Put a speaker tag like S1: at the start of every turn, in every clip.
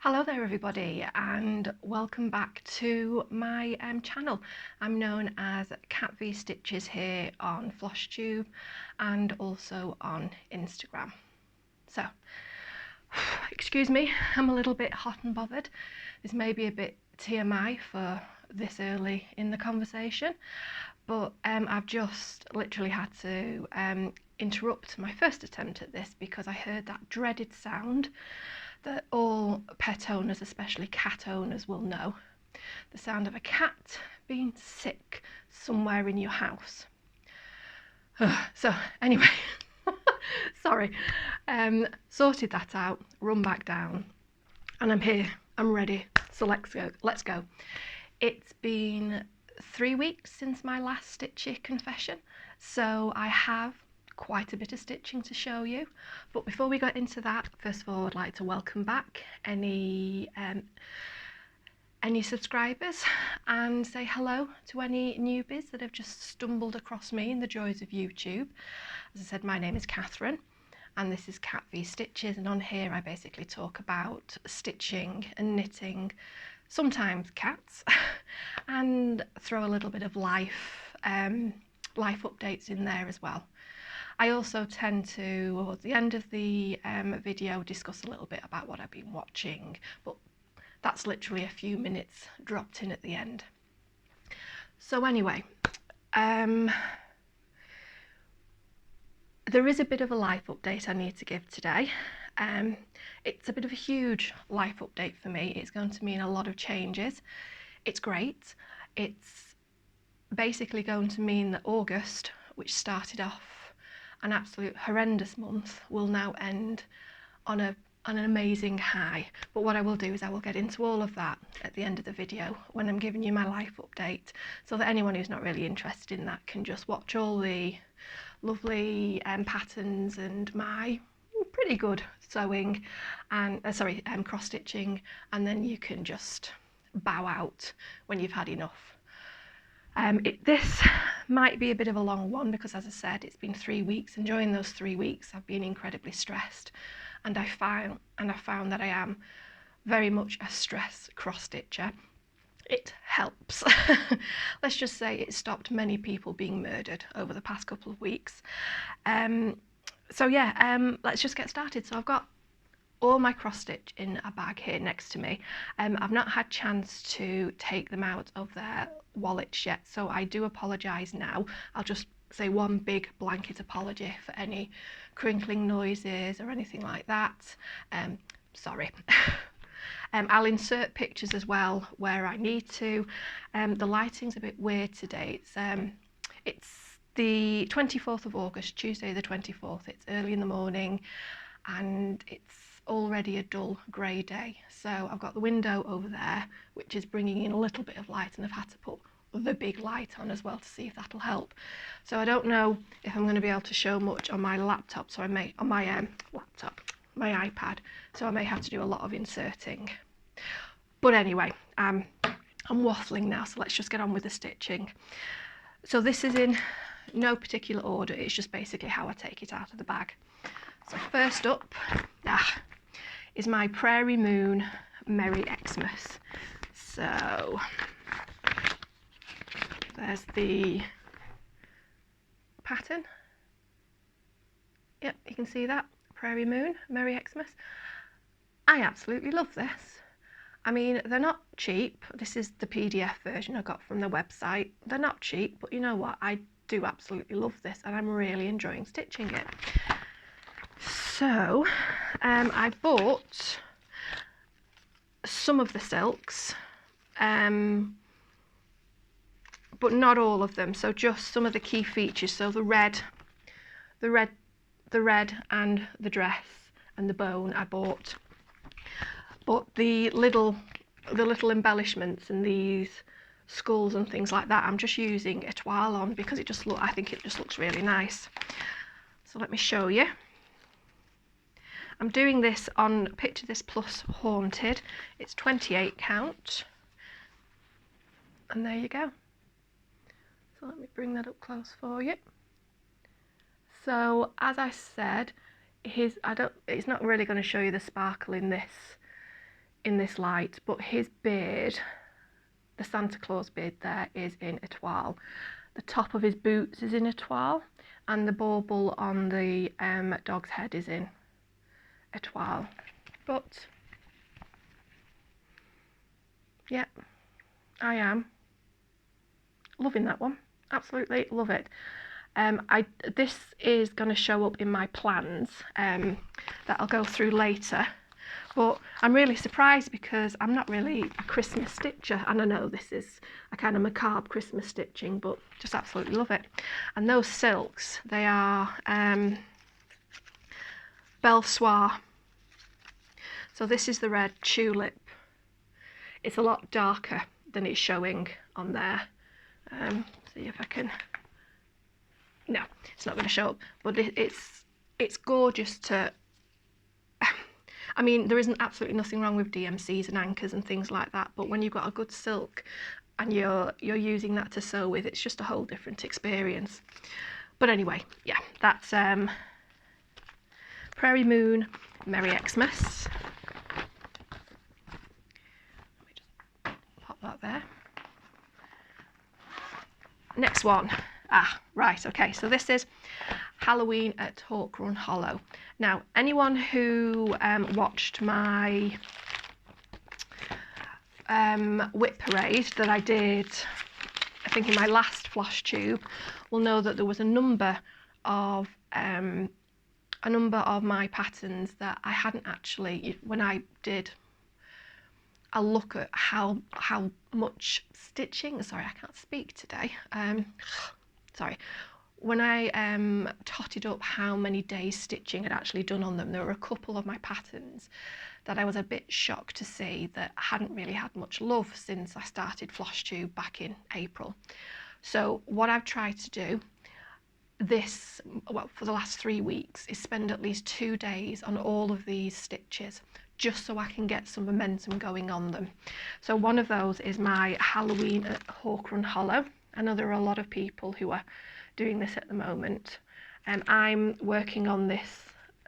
S1: Hello there everybody, and welcome back to my channel. I'm known as Kathy Stitches here on Flosstube and also on Instagram. So, excuse me, I'm a little bit hot and bothered. This may be a bit TMI for this early in the conversation, but I've just literally had to interrupt my first attempt at this because I heard that dreaded sound that all pet owners, especially cat owners, will know. The sound of a cat being sick somewhere in your house. So anyway, sorry, sorted that out, run back down, and I'm here, I'm ready, so let's go. It's been 3 weeks since my last stitchy confession, so I have quite a bit of stitching to show you. But before we get into that, first of all, I'd like to welcome back any subscribers and say hello to any newbies that have just stumbled across me in the joys of YouTube. As I said, my name is Catherine and this is Kathy Stitches, and on here I basically talk about stitching and knitting, sometimes cats, and throw a little bit of life updates in there as well. I also tend to, towards the end of the video, discuss a little bit about what I've been watching, but that's literally a few minutes dropped in at the end. So anyway, there is a bit of a life update I need to give today. It's a bit of a huge life update for me. It's going to mean a lot of changes. It's great. It's basically going to mean that August, which started off an absolute horrendous month, will now end on an amazing high. But what I will do is I will get into all of that at the end of the video when I'm giving you my life update, so that anyone who's not really interested in that can just watch all the lovely patterns and my pretty good sewing and cross stitching, and then you can just bow out when you've had enough. This might be a bit of a long one because, as I said, it's been 3 weeks, and during those 3 weeks I've been incredibly stressed, and I found that I am very much a stress cross stitcher. It helps. Let's just say it stopped many people being murdered over the past couple of weeks. So yeah, let's just get started. So I've got all my cross stitch in a bag here next to me. I've not had chance to take them out of their wallets yet, so I do apologise now. I'll just say one big blanket apology for any crinkling noises or anything like that. Sorry. I'll insert pictures as well where I need to. The lighting's a bit weird today. It's the 24th of August, Tuesday the 24th. It's early in the morning and it's already a dull grey day, so I've got the window over there which is bringing in a little bit of light, and I've had to put the big light on as well to see if that'll help. So I don't know if I'm going to be able to show much on my laptop, so I may on my my iPad, so I may have to do a lot of inserting. But anyway, I'm waffling now, so let's just get on with the stitching. So this is in no particular order, it's just basically how I take it out of the bag. So first up is my Prairie Moon Merry Xmas. So there's the pattern. Yep, you can see that. Prairie Moon Merry Xmas. I absolutely love this. I mean, they're not cheap. This is the PDF version I got from the website. They're not cheap, but you know what? I do absolutely love this, and I'm really enjoying stitching it. So I bought some of the silks, but not all of them, so just some of the key features. So the red and the dress and the bone I bought, but the little embellishments and these skulls and things like that, I'm just using a toile on because I think it just looks really nice. So let me show you. I'm doing this on Picture This Plus Haunted. It's 28 count. And there you go. So let me bring that up close for you. So as I said, it's not really going to show you the sparkle in this in this light, but his beard, the Santa Claus beard there, is in étoile. The top of his boots is in étoile, and the bauble on the dog's head is in étoile. But yeah, I am loving that one. Absolutely love it. This is going to show up in my plans that I'll go through later, but I'm really surprised because I'm not really a Christmas stitcher, and I know this is a kind of macabre Christmas stitching, but just absolutely love it. And those silks, they are Belle Soir. So this is the red tulip. It's a lot darker than it's showing on there. See if I can. No, it's not going to show up, but it's gorgeous to. I mean, there isn't absolutely nothing wrong with DMCs and anchors and things like that, but when you've got a good silk and you're using that to sew with, it's just a whole different experience. But anyway, yeah, that's Prairie Moon, Merry Xmas. Let me just pop that there. Next one. Right, okay, so this is Halloween at Hawk Run Hollow. Now, anyone who watched my whip parade that I did, I think in my last Flosstube, will know that there was a number of my patterns that I hadn't actually, when I did a look at how much stitching, sorry, I can't speak today, sorry, when I totted up how many days stitching I'd actually done on them, there were a couple of my patterns that I was a bit shocked to see that hadn't really had much love since I started Flosstube back in April. So what I've tried to do for the last 3 weeks is spend at least 2 days on all of these stitches, just so I can get some momentum going on them. So one of those is my Halloween at Hawk Run Hollow. I know there are a lot of people who are doing this at the moment. I'm working on this.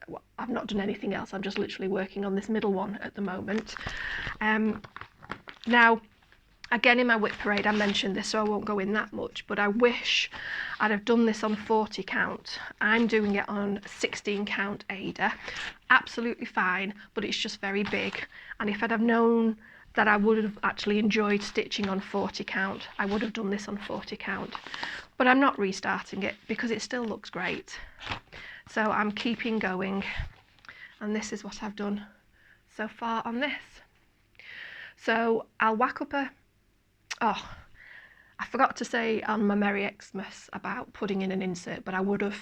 S1: Well, I've not done anything else. I'm just literally working on this middle one at the moment. Now, again, in my whip parade, I mentioned this, so I won't go in that much, but I wish I'd have done this on 40 count. I'm doing it on 16 count Ada. Absolutely fine, but it's just very big. And if I'd have known that I would have actually enjoyed stitching on 40 count, I would have done this on 40 count. But I'm not restarting it because it still looks great. So I'm keeping going, and this is what I've done so far on this. So I'll whack up I forgot to say on my Merry Xmas about putting in an insert, but I would have,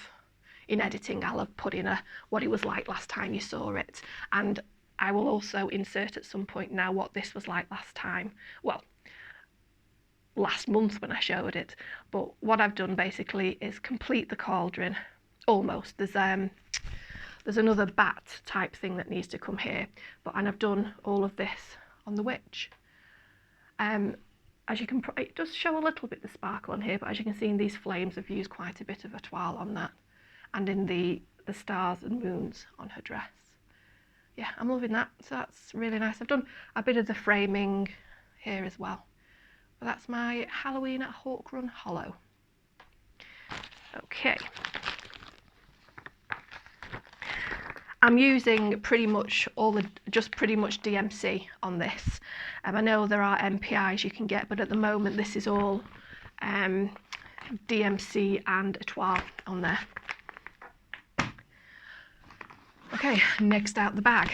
S1: in editing, I'll have put in what it was like last time you saw it, and I will also insert at some point now what this was like last time. Well, last month when I showed it. But what I've done basically is complete the cauldron, almost. There's another bat type thing that needs to come here, and I've done all of this on the witch. As you can, it does show a little bit the sparkle on here, but as you can see in these flames, I've used quite a bit of étoile on that, and in the stars and moons on her dress. Yeah, I'm loving that, so that's really nice. I've done a bit of the framing here as well. But that's my Halloween at Hawk Run Hollow. Okay. I'm using pretty much pretty much DMC on this. I know there are MPIs you can get, but at the moment this is all DMC and étoile on there. Okay, next out the bag.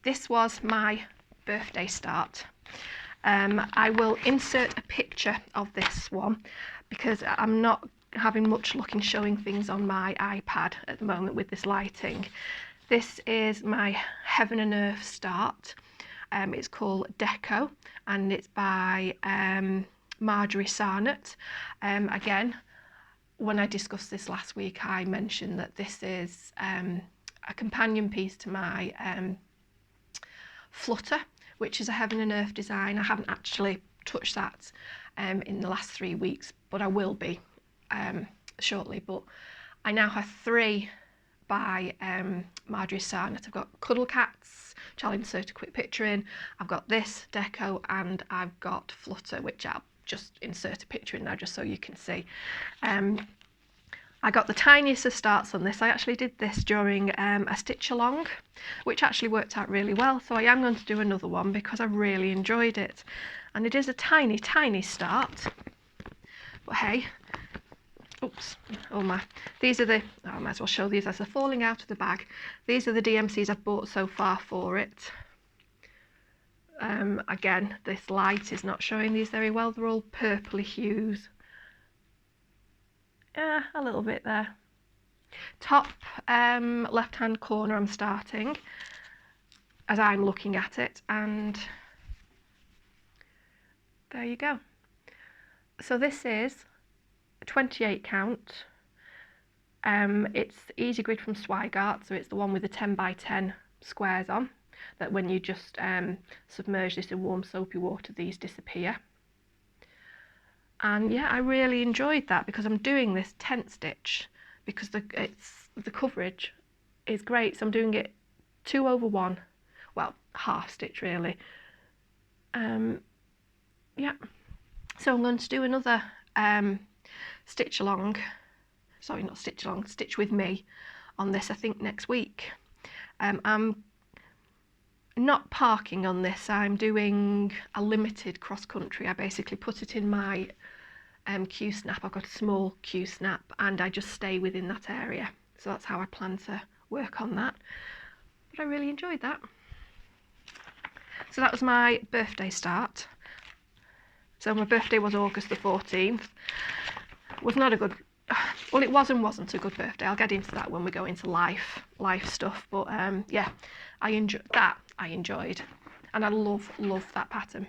S1: This was my birthday start. I will insert a picture of this one because I'm not having much luck in showing things on my iPad at the moment with this lighting. This is my Heaven and Earth start. It's called Deco, and it's by Marjorie Sarnett. Again, when I discussed this last week, I mentioned that this is a companion piece to my Flutter, which is a Heaven and Earth design. I haven't actually touched that in the last 3 weeks, but I will be shortly. But I now have 3 by Marjorie Sarnett. I've got Cuddle Cats, which I'll insert a quick picture in. I've got this, Deco, and I've got Flutter, which I'll just insert a picture in now just so you can see. I got the tiniest of starts on this. I actually did this during a stitch along, which actually worked out really well. So I am going to do another one because I really enjoyed it. And it is a tiny, tiny start. But hey, oops, oh my. These are the, I might as well show these as they're falling out of the bag. These are the DMCs I've bought so far for it. Again, this light is not showing these very well. They're all purpley hues. Yeah, a little bit there. Top left hand corner I'm starting as I'm looking at it, and there you go. So this is a 28 count. It's Easy Grid from Swigart, so it's the one with the 10 by 10 squares on, that when you just submerge this in warm soapy water, these disappear. And yeah, I really enjoyed that because I'm doing this tent stitch because the coverage is great. So I'm doing it 2 over 1, well, half stitch really. Yeah, so I'm going to do another stitch along, sorry, not stitch along, stitch with me on this, I think next week. I'm not parking on this, I'm doing a limited cross country. I basically put it in my Q snap. I've got a small Q snap and I just stay within that area. So that's how I plan to work on that. But I really enjoyed that. So that was my birthday start. So my birthday was August the 14th. Was not a good, well, it was and wasn't a good birthday. I'll get into that when we go into life stuff. But yeah, I enjoyed, and I love that pattern.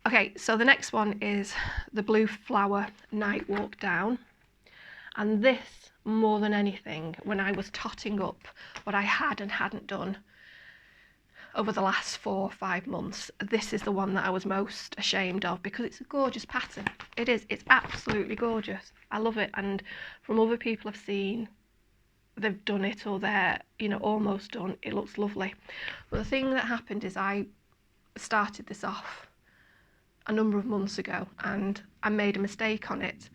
S1: Okay, so the next one is the Blue Flower Night Walk Down. And this, more than anything, when I was totting up what I had and hadn't done over the last 4 or 5 months, this is the one that I was most ashamed of because it's a gorgeous pattern. It is, it's absolutely gorgeous. I love it, and from other people I've seen, they've done it or they're, you know, almost done. It looks lovely. But the thing that happened is I started this off a number of months ago and I made a mistake on it.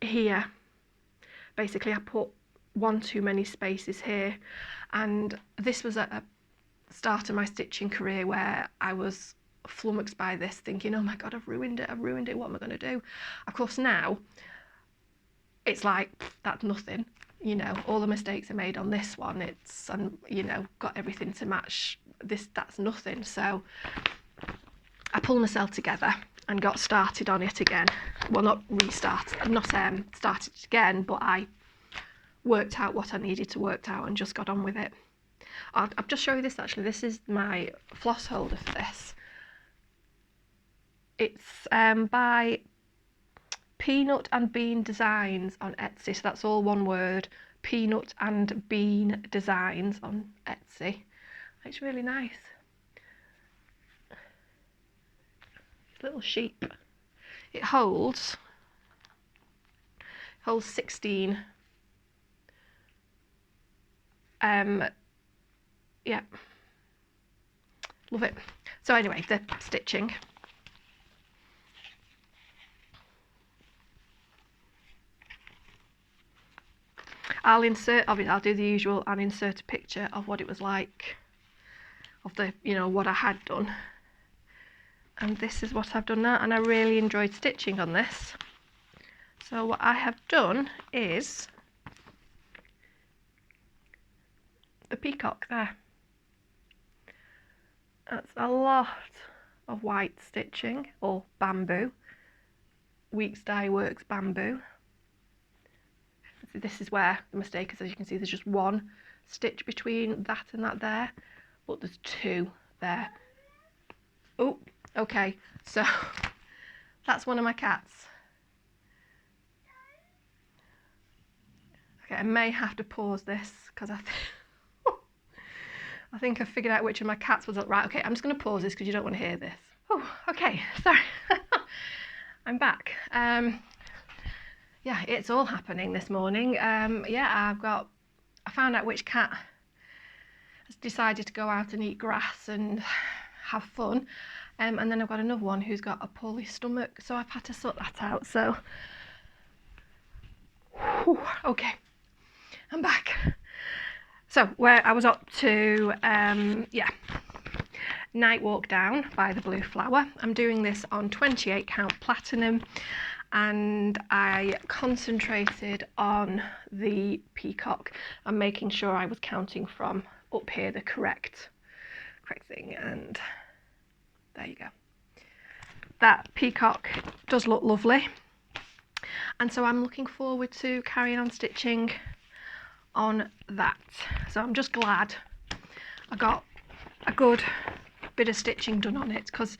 S1: Here, basically I put one too many spaces here, and this was at a start of my stitching career where I was flummoxed by this, thinking, oh my god, I've ruined it, what am I going to do? Of course now it's like, that's nothing, you know, all the mistakes I made on this one, it's, and you know, got everything to match this, that's nothing. So I pulled myself together and got started on it again. Well, not started again, but I worked out what I needed to work out and just got on with it. I'll just show you this actually. This is my floss holder for this. It's by Peanut and Bean Designs on Etsy. So that's all one word, Peanut and Bean Designs on Etsy. It's really nice. Little sheep. It holds 16. Yeah, love it. So anyway, the stitching. I'll insert, obviously I'll do the usual, I'll insert a picture of what it was like, of the, you know, what I had done. And this is what I've done now, and I really enjoyed stitching on this. So what I have done is the peacock there. That's a lot of white stitching, or bamboo. Weeks Dye Works bamboo. This is where the mistake is, as you can see, there's just one stitch between that and that there, but there's 2 there. Oh, okay, so that's one of my cats. Okay, I may have to pause this because I think I figured out which of my cats was right. Okay, I'm just going to pause this because you don't want to hear this. Oh, okay, sorry. I'm back. yeah, it's all happening this morning. Yeah, I found out which cat has decided to go out and eat grass and have fun. And then I've got another one who's got a poorly stomach, so I've had to sort that out. So, whew, okay, I'm back. So where I was up to, yeah, night walk down by the blue flower. I'm doing this on 28 count platinum, and I concentrated on the peacock and making sure I was counting from up here the correct thing, and there you go. That peacock does look lovely, and so I'm looking forward to carrying on stitching on that. So I'm just glad I got a good bit of stitching done on it, because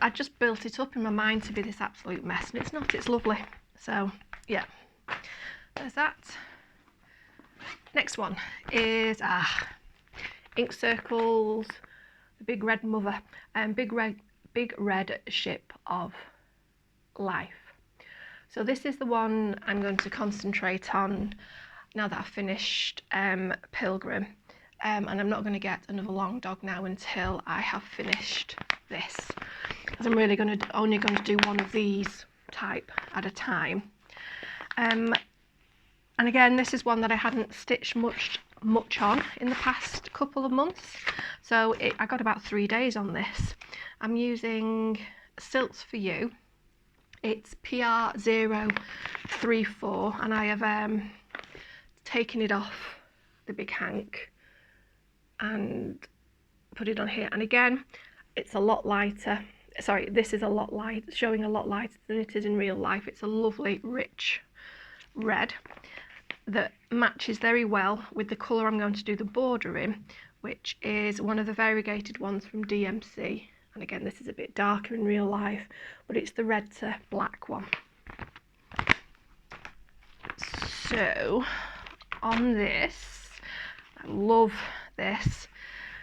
S1: I just built it up in my mind to be this absolute mess, and it's not. It's lovely. So yeah, there's that. Next one is ink circles, the big red mother, and big red ship of life. So this is the one I'm going to concentrate on now that I've finished Pilgrim, and I'm not going to get another long dog now until I have finished this, because I'm really only going to do one of these type at a time. And again, this is one that I hadn't stitched much on in the past couple of months, so I got about 3 days on this. I'm using Silts for You. It's PR034, and I have taken it off the big hank and put it on here. And again, it's a lot lighter. Sorry, this is a lot light, showing a lot lighter than it is in real life. It's a lovely rich red that matches very well with the colour I'm going to do the border in, which is one of the variegated ones from DMC. And again, this is a bit darker in real life, but it's the red to black one. So on this, I love this.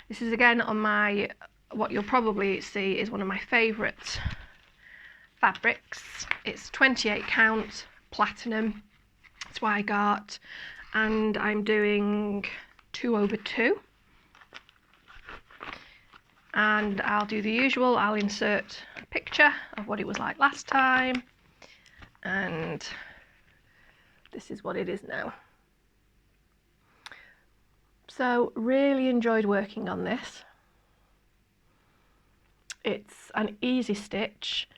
S1: This is again on my, what you'll probably see is one of my favourite fabrics. It's 28 count platinum. That's what I got, and I'm doing 2/2, and I'll do the usual. I'll insert a picture of what it was like last time, and this is what it is now. So really enjoyed working on this. It's an easy stitch.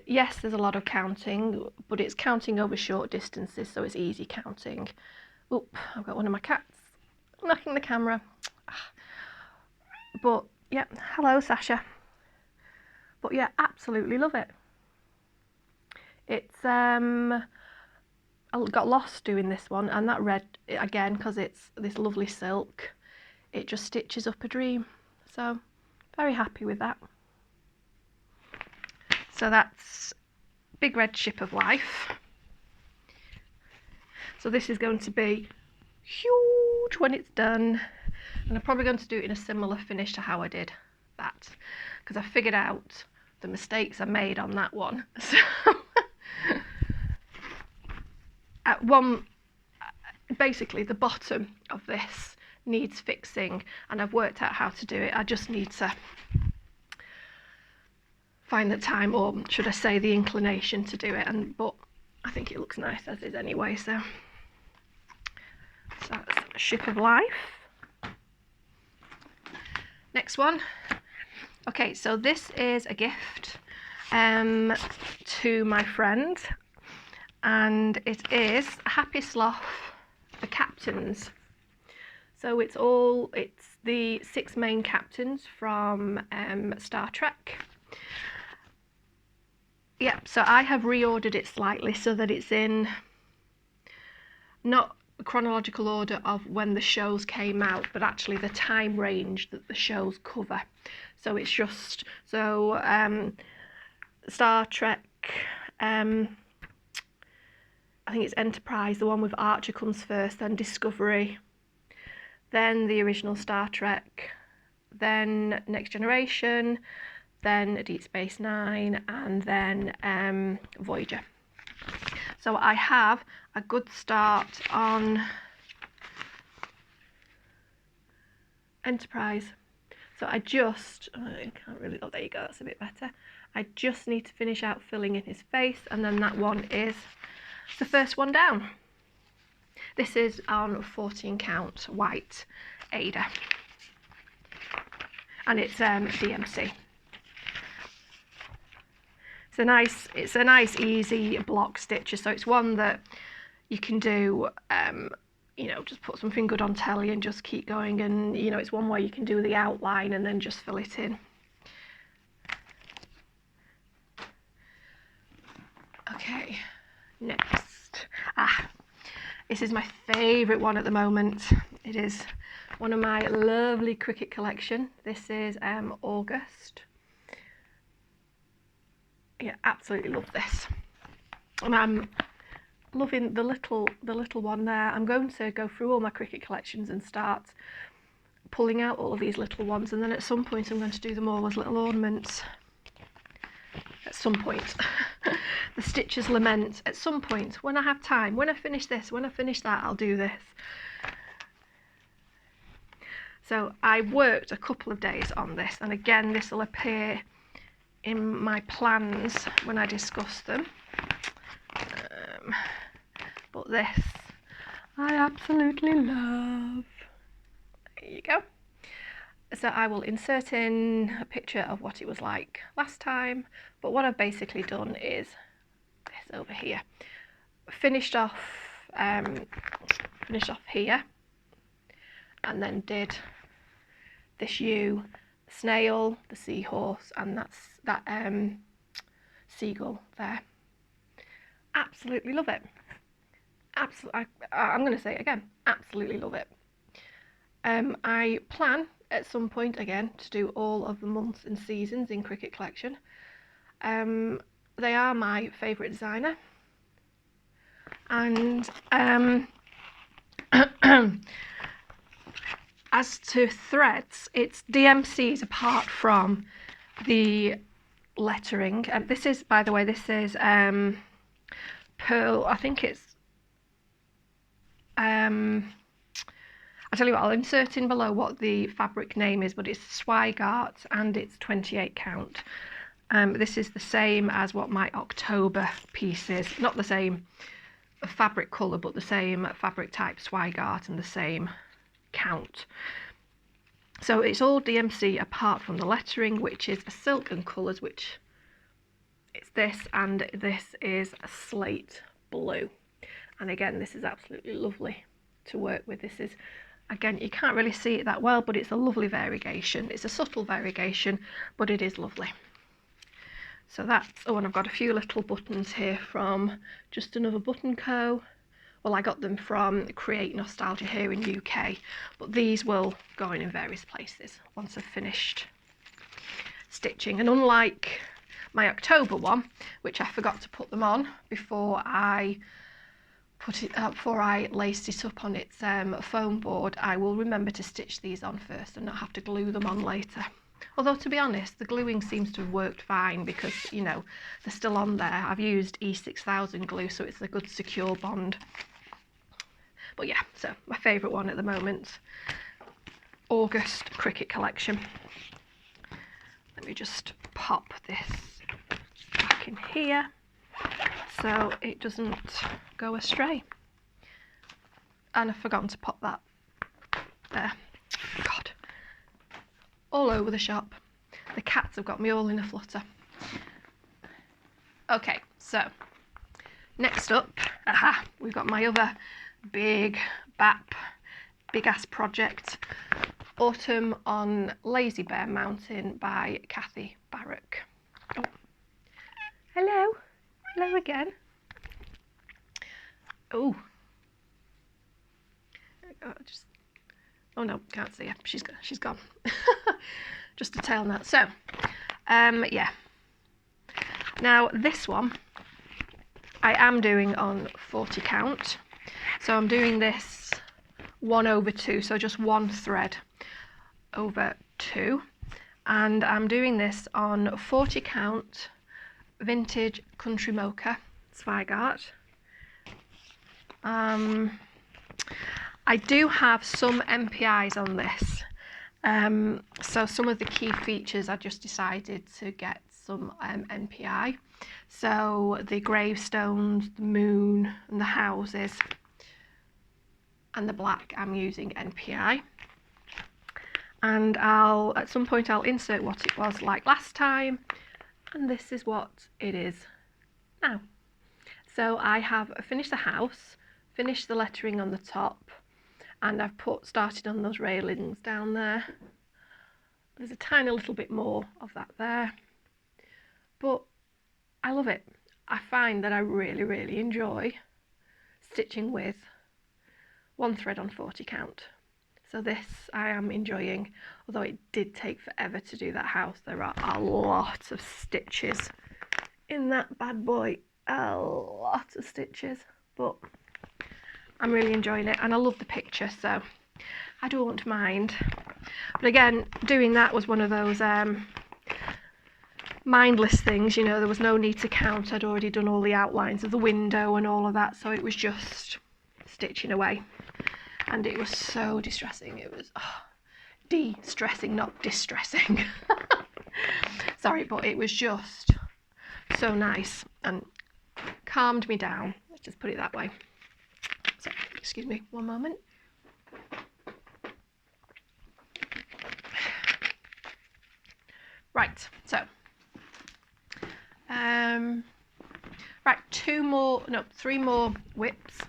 S1: Yes, there's a lot of counting, but it's counting over short distances, so it's easy counting. Oop, I've got one of my cats knocking the camera. But yeah, hello Sasha. But yeah, absolutely love it. It's I got lost doing this one, and that red, again, because it's this lovely silk, it just stitches up a dream. So very happy with that. So that's Big Red Ship of Life. So this is going to be huge when it's done, and I'm probably going to do it in a similar finish to how I did that, because I figured out the mistakes I made on that one. So at one, basically the bottom of this needs fixing, and I've worked out how to do it. I just need to find the time, or should I say the inclination to do it, but I think it looks nice as is anyway. So that's Ship of Life. Next one. Okay, so this is a gift to my friend, and it is Happy Sloth, the captains. So it's the 6 main captains from Star Trek. Yeah, so I have reordered it slightly so that it's in not chronological order of when the shows came out, but actually the time range that the shows cover. So it's just, so Star Trek, I think it's Enterprise, the one with Archer comes first, then Discovery, then the original Star Trek, then Next Generation, then Deep Space Nine, and then Voyager. So I have a good start on Enterprise. So I can't really, oh, there you go, that's a bit better. I just need to finish out filling in his face, and then that one is the first one down. This is on 14 count white Ada, and it's DMC. It's a nice easy block stitcher, so it's one that you can do, you know, just put something good on telly and just keep going, and you know, it's one where you can do the outline and then just fill it in. Okay, next, this is my favourite one at the moment. It is one of my lovely Cricut collection. This is August. Yeah, absolutely love this, and I'm loving the little one there. I'm going to go through all my Cricut collections and start pulling out all of these little ones, and then at some point I'm going to do them all as little ornaments. At some point. The Stitcher's Lament. At some point, when I have time, when I finish this, when I finish that, I'll do this. So I worked a couple of days on this, and again, this will appear in my plans when I discuss them. But this I absolutely love. There you go. So I will insert in a picture of what it was like last time, but what I've basically done is this over here. Finished off here, and then did this ewe, the snail, the seahorse, and that seagull there. Absolutely love it. I'm going to say it again, absolutely love it. I plan at some point again to do all of the months and seasons in Cricut collection. They are my favourite designer, and as to threads, it's DMCs apart from the lettering. This is, by the way, this is pearl, I think it's I'll tell you what, I'll insert in below what the fabric name is, but it's Swigart and it's 28 count. This is the same as what my October piece is. Not the same fabric colour, but the same fabric type, Swigart, and the same count. So it's all DMC apart from the lettering, which is a silk and colours, which it's this, and this is a slate blue. And again, this is absolutely lovely to work with. This is, again, you can't really see it that well, but it's a lovely variegation. It's a subtle variegation, but it is lovely. So that's, oh, and I've got a few little buttons here from Just Another Button Co. Well, I got them from Create Nostalgia here in UK, but these will go in various places once I've finished stitching. And unlike my October one, which I forgot to put them on before I laced it up on its foam board, I will remember to stitch these on first and not have to glue them on later. Although, to be honest, the gluing seems to have worked fine because, you know, they're still on there. I've used E6000 glue, so it's a good secure bond. But yeah, so my favourite one at the moment, August Cricut collection. Let me just pop this back in here so it doesn't go astray. And I've forgotten to pop that there. God, all over the shop. The cats have got me all in a flutter. Okay, so next up, we've got my other big ass project, Autumn on Lazy Bear Mountain by Kathy Barrick. Oh. Hello again. Oh, oh no, can't see her. She's gone. Just a tail net. So, yeah. Now this one I am doing on 40 count. So I'm doing this 1/2, so just one thread over 2, and I'm doing this on 40 count vintage country mocha Swigart, I do have some MPIs on this. So some of the key features, I just decided to get some NPI. So the gravestones, the moon and the houses, and the black, I'm using NPI. And at some point I'll insert what it was like last time, and this is what it is now. So I have finished the house, finished the lettering on the top, and I've started on those railings down there. There's a tiny little bit more of that there, but I love it. I find that I really, really enjoy stitching with one thread on 40 count. So this I am enjoying, although it did take forever to do that house. There are a lot of stitches in that bad boy, a lot of stitches, but I'm really enjoying it and I love the picture, so I don't mind. But again, doing that was one of those mindless things, you know, there was no need to count. I'd already done all the outlines of the window and all of that, so it was just stitching away. And it was so distressing. It was de-stressing, not distressing. Sorry, but it was just so nice and calmed me down. Let's just put it that way. So, excuse me, one moment. Right, so right, three more whips.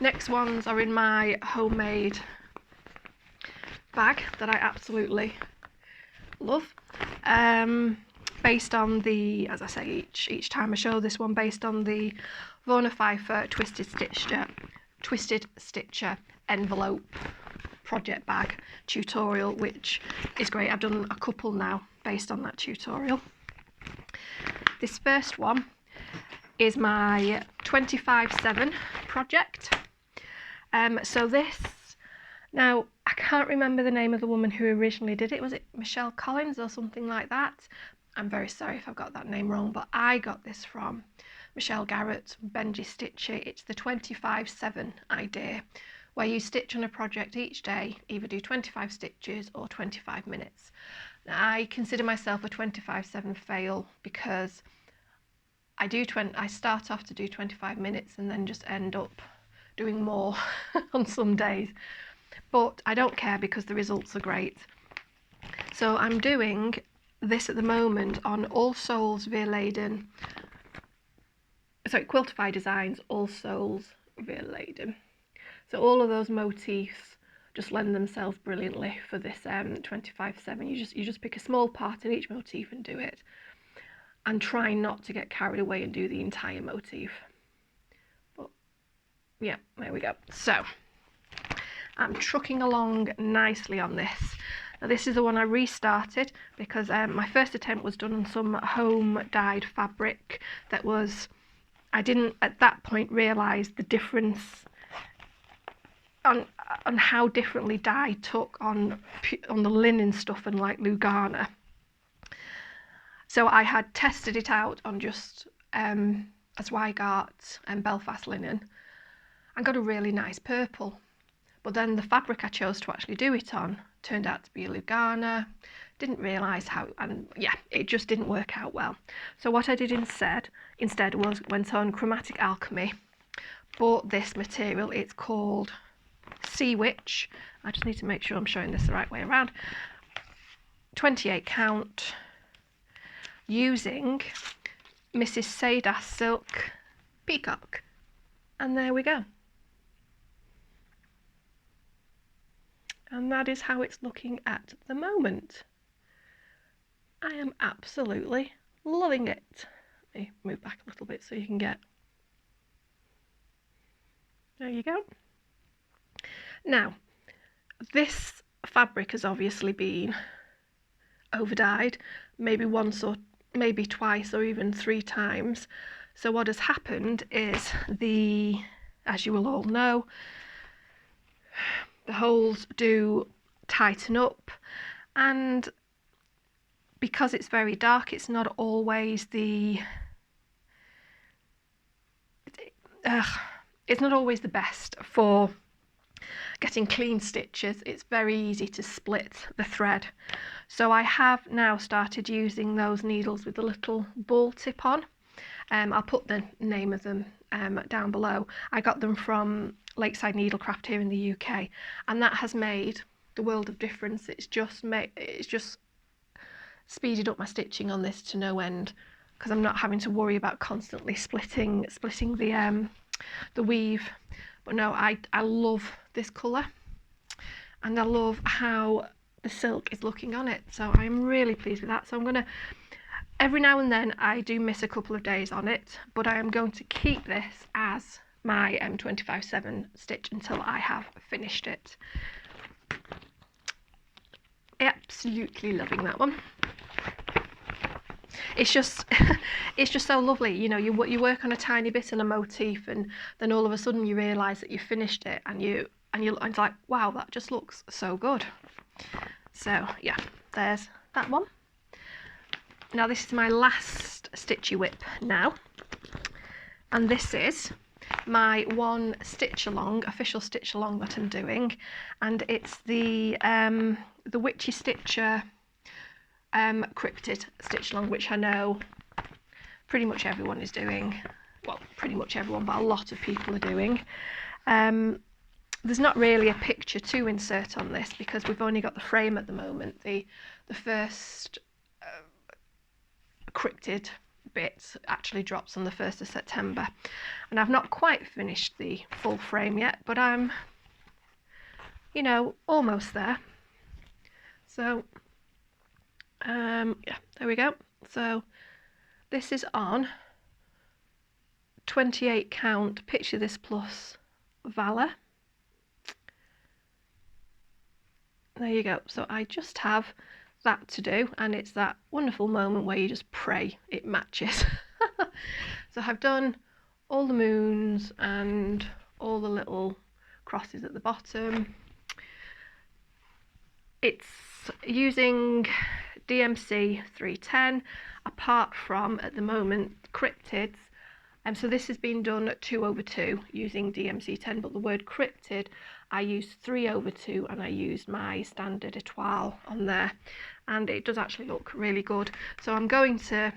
S1: Next ones are in my homemade bag that I absolutely love. Based on the, as I say each time I show this one, based on the Vonna Pfeiffer Twisted Stitcher envelope project bag tutorial, which is great. I've done a couple now based on that tutorial. This first one is my 25/7 project. So this, now I can't remember the name of the woman who originally did it. Was it Michelle Collins or something like that? I'm very sorry if I've got that name wrong, but I got this from Michelle Garrett, Bendy Stitcher. It's the 25/7 idea, where you stitch on a project each day, either do 25 stitches or 25 minutes. Now, I consider myself a 25/7 fail because I start off to do 25 minutes and then just end up doing more on some days. But I don't care because the results are great. So I'm doing this at the moment on All Souls Vierlanden. Sorry, Quiltify Designs All Souls Vierlanden. So all of those motifs just lend themselves brilliantly for this 25/7. You just pick a small part in each motif and do it, and try not to get carried away and do the entire motif. But yeah, there we go. So I'm trucking along nicely on this. Now this is the one I restarted because my first attempt was done on some home dyed fabric that was, I didn't at that point realise the difference on how differently dye took on the linen stuff and like Lugana. So I had tested it out on just Zweigart and Belfast linen and got a really nice purple. But then the fabric I chose to actually do it on turned out to be Lugana. Didn't realise how, and yeah, it just didn't work out well. So what I did instead was went on Chromatic Alchemy, bought this material. It's called Sea Witch. I just need to make sure I'm showing this the right way around. 28 count, using Mrs. Saydas Silk Peacock. And there we go. And that is how it's looking at the moment. I am absolutely loving it. Let me move back a little bit so you can get. There you go. Now, this fabric has obviously been over-dyed, maybe once or maybe twice or even 3 times. So what has happened is as you will all know, the holes do tighten up, and because it's very dark, it's not always it's not always the best for getting clean stitches. It's very easy to split the thread. So I have now started using those needles with the little ball tip on. I'll put the name of them down below. I got them from Lakeside Needlecraft here in the UK, and that has made the world of difference. It's just speeded up my stitching on this to no end, because I'm not having to worry about constantly splitting the weave. But no, I love this colour, and I love how the silk is looking on it, so I'm really pleased with that. So I'm going to, every now and then I do miss a couple of days on it, but I am going to keep this as my 25/7 stitch until I have finished it. Absolutely loving that one. It's just it's just so lovely, you know, you work on a tiny bit in a motif, and then all of a sudden you realise that you've finished it, and it's like, wow, that just looks so good. So yeah, there's that one. Now this is my last stitchy whip now, and this is my one stitch along, official stitch along that I'm doing, and it's the Whitchy Stitcher Cryptid stitch along, which I know pretty much everyone is doing. Well, pretty much everyone, but a lot of people are doing. There's not really a picture to insert on this because we've only got the frame at the moment. The first Cryptid bit actually drops on the 1st of September, and I've not quite finished the full frame yet, but I'm, you know, almost there. So yeah, there we go. So this is on 28 count Picture This Plus Valor. There you go. So I just have that to do, and it's that wonderful moment where you just pray it matches. So I've done all the moons and all the little crosses at the bottom. It's using DMC 310, apart from at the moment Cryptids. So this has been done at 2/2 using DMC 10, but the word Cryptid I used 3/2, and I used my standard étoile on there, and it does actually look really good. So I'm going to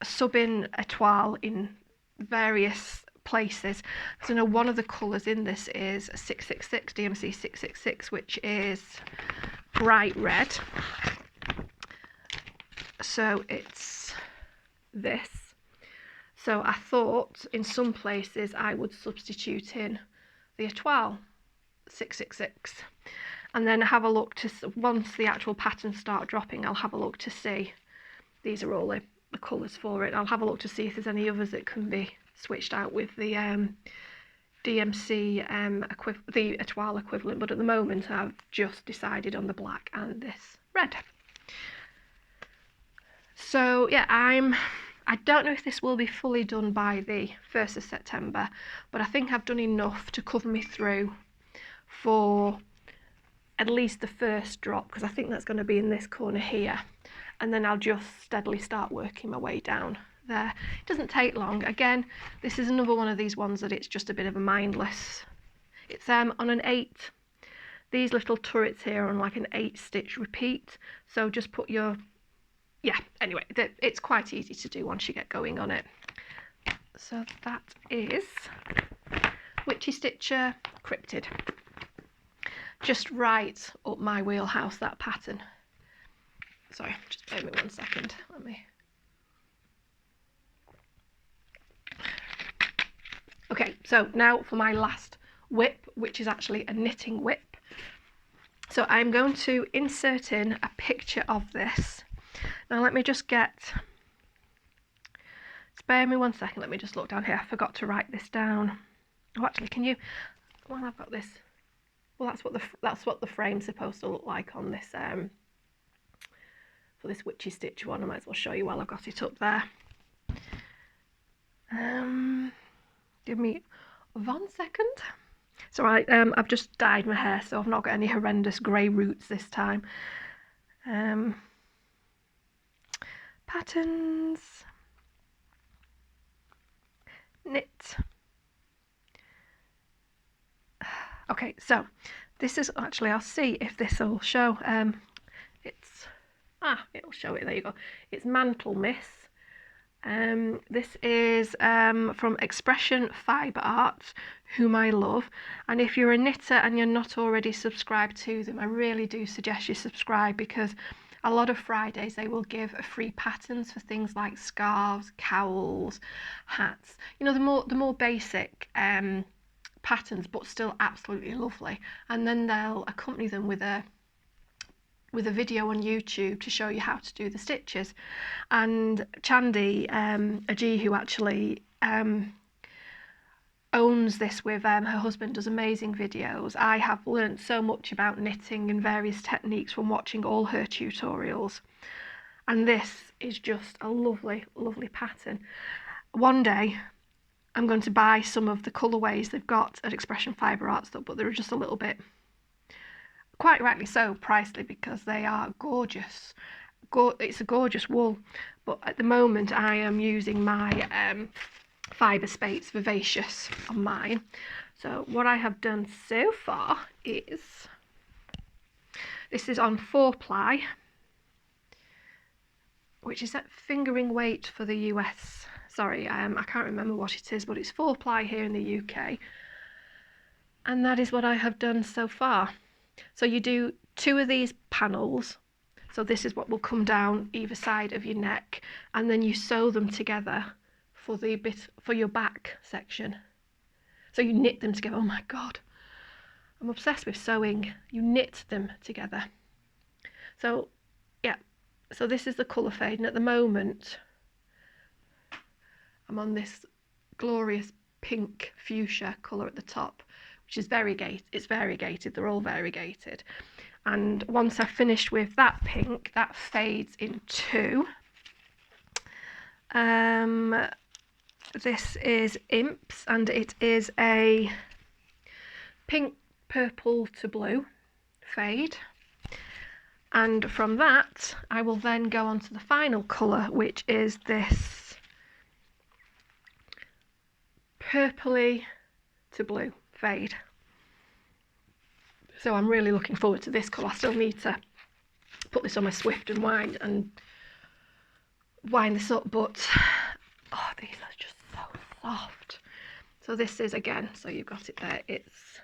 S1: sub in étoile in various places. So I know one of the colours in this is 666, DMC 666, which is bright red. So it's this. So I thought in some places I would substitute in the étoile 666, and then have a look to, once the actual patterns start dropping, I'll have a look to see, these are all the colours for it, I'll have a look to see if there's any others that can be switched out with the DMC the étoile equivalent, but at the moment I've just decided on the black and this red. So yeah, I don't know if this will be fully done by the 1st of September, but I think I've done enough to cover me through for at least the first drop, because I think that's going to be in this corner here, and then I'll just steadily start working my way down there. It doesn't take long. Again, this is another one of these ones that it's just a bit of a mindless. It's on an 8. These little turrets here are on like an 8 stitch repeat, so just put your, yeah, anyway, it's quite easy to do once you get going on it. So that is Whitchy Stitcher Cryptid. Just right up my wheelhouse, that pattern. Sorry, just bear me 1 second. Let me. Okay, so now for my last whip, which is actually a knitting whip. So I'm going to insert in a picture of this. Now let me just get, spare me 1 second, let me just look down here. I forgot to write this down. Oh, actually, can you, well, I've got this. Well, that's what the frame's supposed to look like on this for this Whitchy Stitch one. I might as well show you while I've got it up there. Give me 1 second. It's all right. I've just dyed my hair, so I've not got any horrendous grey roots this time. Patterns, knit, Okay, so this is actually, I'll see if this will show. It'll show it. There you go. It's Mantle Miss. This is from Expression Fiber Art, whom I love. And if you're a knitter and you're not already subscribed to them, I really do suggest you subscribe, because a lot of Fridays they will give free patterns for things like scarves, cowls, hats. You know, the more basic patterns, but still absolutely lovely. And then they'll accompany them with a video on YouTube to show you how to do the stitches. And Chandy, a G who actually owns this with her husband, does amazing videos. I have learned so much about knitting and various techniques from watching all her tutorials. And this is just a lovely, lovely pattern. One day I'm going to buy some of the colourways they've got at Expression Fiber Arts, but they're just a little bit, quite rightly so, pricey, because they are gorgeous. It's a gorgeous wool, but at the moment I am using my Fyberspate's Vivacious on mine. So what I have done so far is, this is on 4-ply, which is at fingering weight for the US. Sorry, I can't remember what it is, but it's 4-ply here in the UK. And that is what I have done so far. So you do 2 of these panels. So this is what will come down either side of your neck, and then you sew them together for your back section. So you knit them together. Oh my God, I'm obsessed with sewing. You knit them together. So yeah, so this is the colour fade, and at the moment I'm on this glorious pink fuchsia colour at the top, which is variegated. It's variegated, they're all variegated. And once I've finished with that pink, that fades in 2. This is Imps, and it is a pink, purple to blue fade. And from that, I will then go on to the final colour, which is this purpley to blue fade. So I'm really looking forward to this colour. I still need to put this on my Swift and wind this up, but oh, these are just so soft. So this is, again, so you've got it there, it's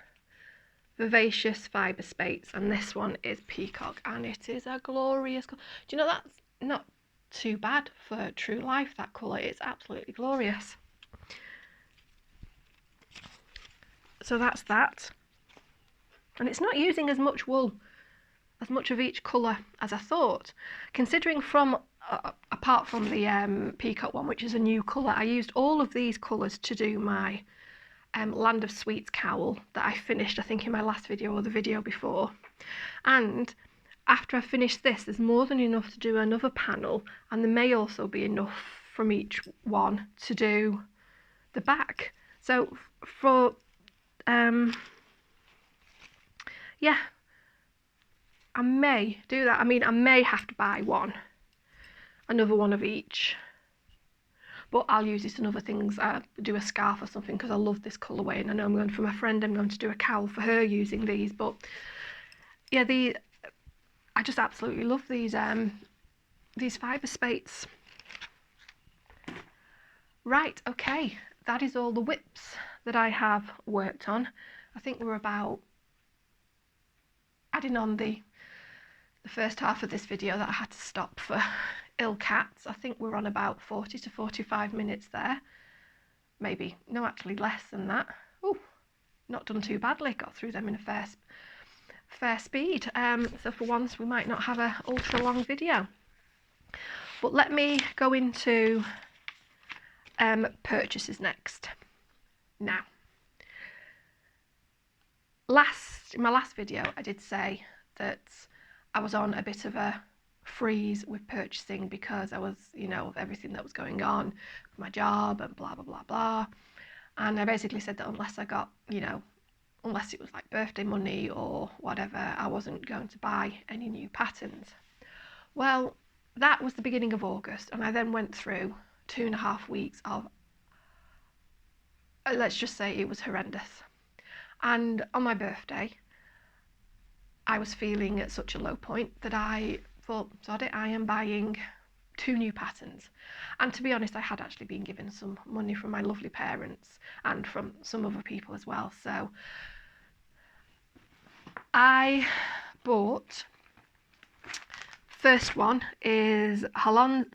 S1: Vivacious Fyberspates, and this one is Peacock, and it is a glorious colour. Do you know, that's not too bad for true life, that colour. It's absolutely glorious. So that's that. And it's not using as much wool, as much of each colour as I thought, considering from apart from the Peacock one, which is a new colour, I used all of these colours to do my Land of Sweets cowl that I finished, I think, in my last video or the video before. And after I finish this, there's more than enough to do another panel, and there may also be enough from each one to do the back. So for yeah, I may do that. I mean, I may have to buy another one of each, but I'll use this in other things. Do a scarf or something, because I love this colourway, and I know I'm going for my friend, I'm going to do a cowl for her using these. But yeah, I just absolutely love these Fyberspates. Right, okay, that is all the whips that I have worked on. I think we're about, adding on the first half of this video that I had to stop for ill cats, I think we're on about 40 to 45 minutes there. Maybe, no, actually less than that. Oh, not done too badly, got through them in a fair speed. So for once we might not have a ultra long video. But let me go into purchases next. Now, in my last video I did say that I was on a bit of a freeze with purchasing because I was, you know, of everything that was going on, my job and blah blah blah blah. And I basically said that unless I got, you know, unless it was like birthday money or whatever, I wasn't going to buy any new patterns. Well, that was the beginning of August, and I then went through 2.5 weeks of, let's just say it was horrendous. And on my birthday, I was feeling at such a low point that I thought, sod it, I am buying 2 new patterns. And to be honest, I had actually been given some money from my lovely parents and from some other people as well. So I bought, first one is Hollandse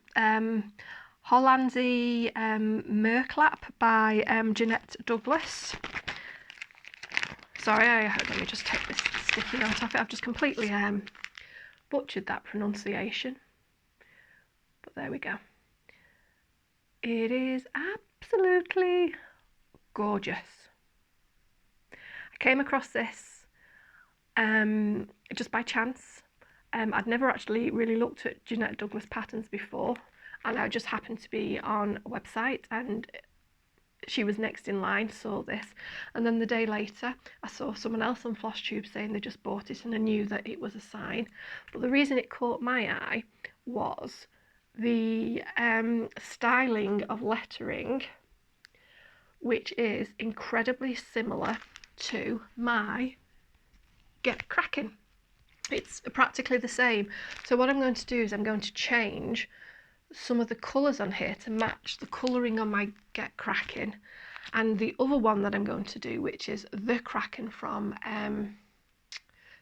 S1: Merklap by Jeannette Douglas. Sorry, let me just take this sticky note off it. I've just completely butchered that pronunciation. But there we go. It is absolutely gorgeous. I came across this just by chance. I'd never actually really looked at Jeannette Douglas patterns before, and I just happened to be on a website and she was next in line, saw this, and then the day later I saw someone else on Flosstube saying they just bought it, and I knew that it was a sign. But the reason it caught my eye was the styling of lettering, which is incredibly similar to my Kraken. It's practically the same. So what I'm going to do is I'm going to change some of the colours on here to match the colouring on my Kraken, and the other one that I'm going to do, which is the Kraken from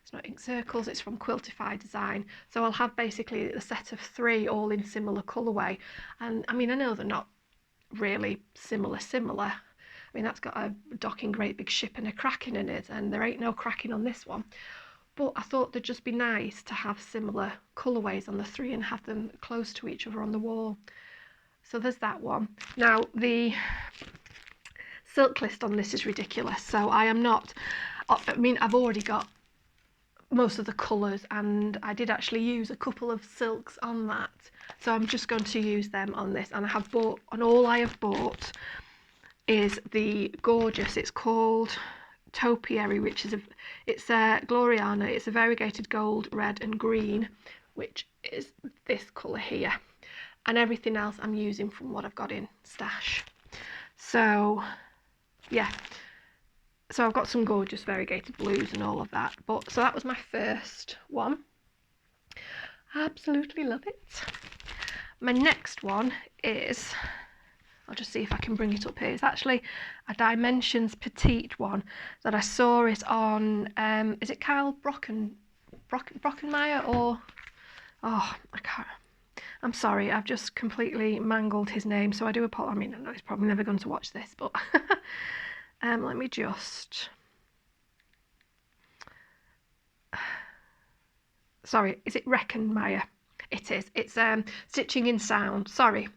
S1: it's not Ink Circles, it's from Quiltify Design. So I'll have basically a set of 3 all in similar colourway. And I mean, I know they're not really similar. I mean, that's got a docking great big ship and a Kraken in it, and there ain't no Kraken on this one. But I thought they'd just be nice to have similar colourways on the 3 and have them close to each other on the wall. So there's that one. Now, the silk list on this is ridiculous. So I mean, I've already got most of the colours, and I did actually use a couple of silks on that. So I'm just going to use them on this. And all I have bought is the gorgeous, it's called Topiary, which is it's a Gloriana. It's a variegated gold, red and green, which is this colour here, and everything else I'm using from what I've got in stash. So yeah, so I've got some gorgeous variegated blues and all of that. But so that was my first one. Absolutely love it. My next one is, I'll just see if I can bring it up here. It's actually a Dimensions Petite one that I saw it on, is it Kyle Brockenmeyer or, oh, I can't, I'm sorry, I've just completely mangled his name, so I do apologize. I mean, I know he's probably never going to watch this, but let me just, sorry, is it Reckenmeyer? It is. It's Stitching in Sound. Sorry,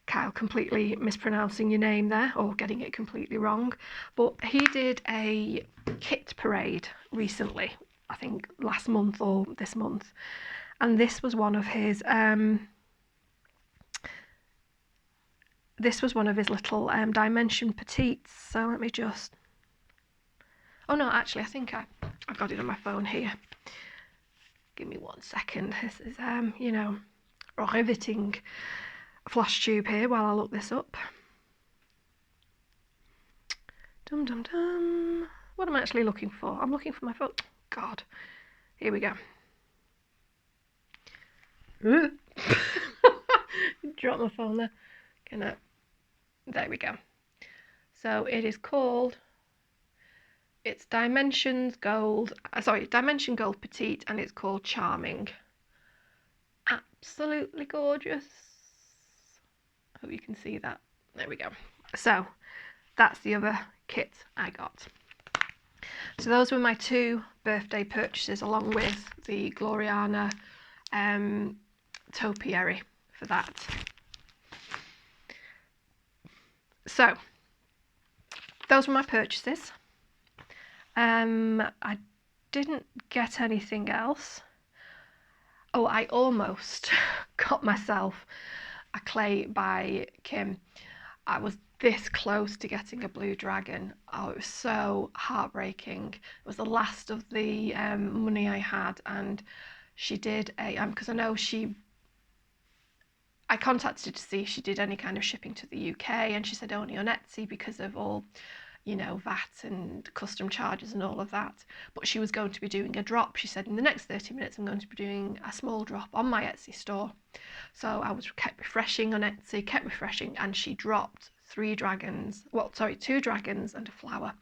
S1: Kyle, completely mispronouncing your name there, or getting it completely wrong. But he did a kit parade recently, I think last month or this month, and this was one of his little Dimension Petites. So let me just, oh no, actually I think I've got it on my phone here. Give me 1 second. This is you know, riveting Flosstube here while I look this up. Dum dum dum. What am I actually looking for? I'm looking for my phone. God. Here we go. Drop my phone there. There we go. So it is called, it's Dimension Gold Petite, and it's called Charming. Absolutely gorgeous. I hope you can see that. There we go. So that's the other kit I got. So those were my 2 birthday purchases, along with the Gloriana Topiary for that. So those were my purchases. I didn't get anything else. Oh, I almost got myself a clay by Kim. I was this close to getting a blue dragon. Oh, it was so heartbreaking. It was the last of the money I had, and she did a because I know I contacted her to see if she did any kind of shipping to the UK, and she said only on Etsy because of all you know, VAT and custom charges and all of that. But she was going to be doing a drop. She said, in the next 30 minutes, I'm going to be doing a small drop on my Etsy store. So I kept refreshing on Etsy, kept refreshing, and she dropped 2 dragons and a flower.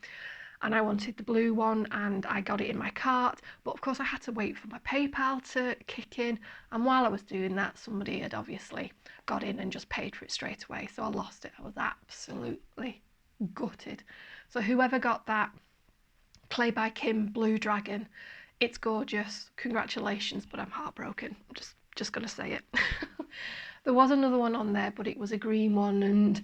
S1: And I wanted the blue one, and I got it in my cart, but of course I had to wait for my PayPal to kick in, and while I was doing that, somebody had obviously got in and just paid for it straight away, so I lost it. I was absolutely gutted. So whoever got that Clay by Kim blue dragon, it's gorgeous, congratulations, but I'm heartbroken. I'm just gonna say it. There was another one on there, but it was a green one, and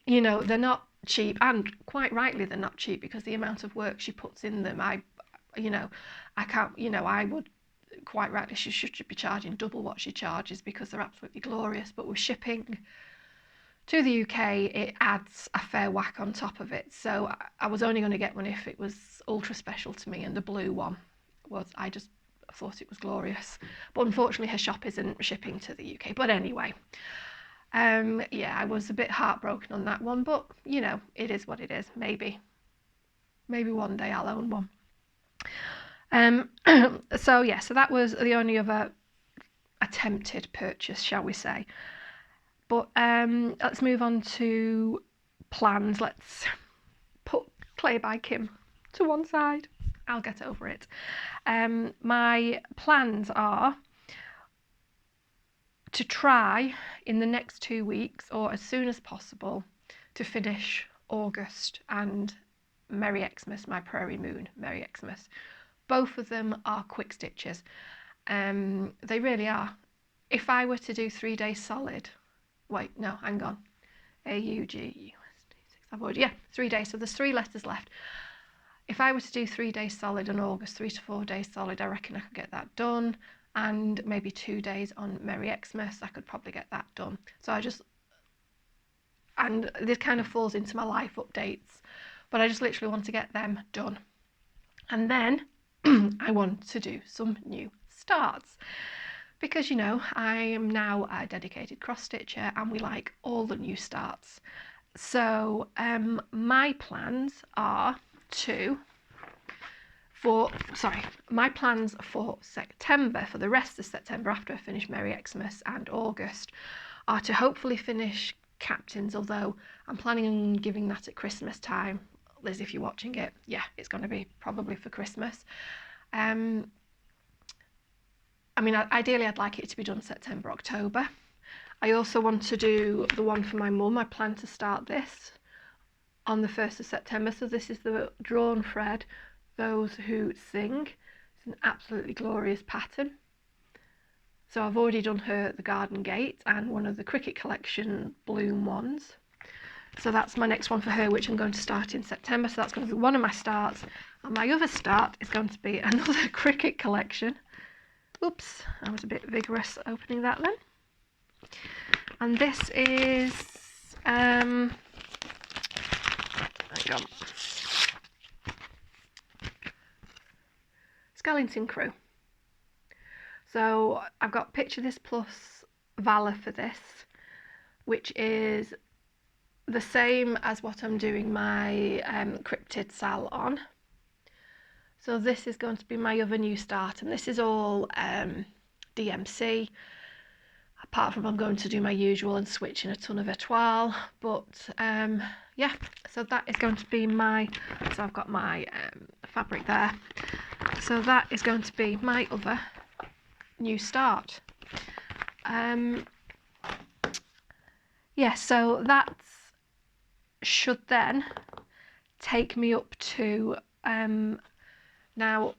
S1: you know, they're not cheap, and quite rightly they're not cheap, because the amount of work she puts in them, I would quite rightly, she should be charging double what she charges, because they're absolutely glorious. But with shipping to the UK, it adds a fair whack on top of it. So I was only going to get one if it was ultra special to me, and the blue one was, I just thought it was glorious. But unfortunately her shop isn't shipping to the UK. But anyway, yeah, I was a bit heartbroken on that one, but you know, it is what it is. Maybe one day I'll own one. So yeah, so that was the only other attempted purchase, shall we say. But let's move on to plans. Let's put Clay by Kim to one side. I'll get over it. My plans are to try in the next 2 weeks, or as soon as possible, to finish August and Merry Xmas, my Prairie Moon, Merry Xmas. Both of them are quick stitches. They really are. If I were to do 3 days solid, wait, no, hang on. Yeah, 3 days. So there's 3 letters left. If I were to do 3 days solid in August, 3 to 4 days solid, I reckon I could get that done. And maybe 2 days on Merry Xmas, I could probably get that done. So and this kind of falls into my life updates, but I just literally want to get them done. And then I want to do some new starts, because you know, I am now a dedicated cross stitcher and we like all the new starts. So my plans are my plans for September, for the rest of September after I finish Merry Xmas, and August, are to hopefully finish Captains, although I'm planning on giving that at Christmas time. Liz, if you're watching it, yeah, it's going to be probably for Christmas. I mean, ideally I'd like it to be done September, October. I also want to do the one for my mum. I plan to start this on the 1st of September. So this is the Drawn Thread, Those Who Sing. It's an absolutely glorious pattern. So I've already done her the Garden Gate and one of the Cricket Collection Bloom ones. So that's my next one for her, which I'm going to start in September. So that's going to be one of my starts. And my other start is going to be another Cricket Collection. Oops, I was a bit vigorous opening that then. And this is hang on, Skellington Crew. So I've got Picture This plus Valor for this, which is the same as what I'm doing my Cryptid Sal on. So this is going to be my other new start, and this is all DMC, apart from I'm going to do my usual and switch in a ton of etoile. But yeah, so that is going to be my, so I've got my fabric there, so that is going to be my other new start. Yeah, so that should then take me up to now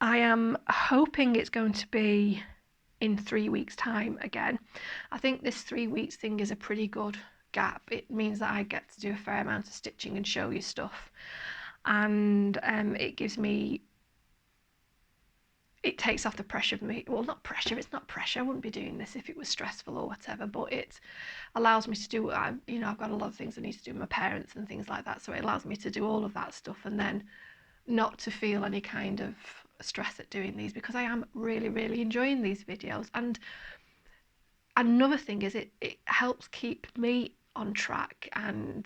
S1: I am hoping it's going to be in 3 weeks time again. I think this 3 weeks thing is a pretty good gap. It means that I get to do a fair amount of stitching and show you stuff, and it gives me, it takes off the pressure of me. Well, not pressure, it's not pressure. I wouldn't be doing this if it was stressful or whatever, but it allows me to do, you know, I've got a lot of things I need to do with my parents and things like that, so it allows me to do all of that stuff and then not to feel any kind of stress at doing these, because I am really, really enjoying these videos. And another thing is it helps keep me on track, and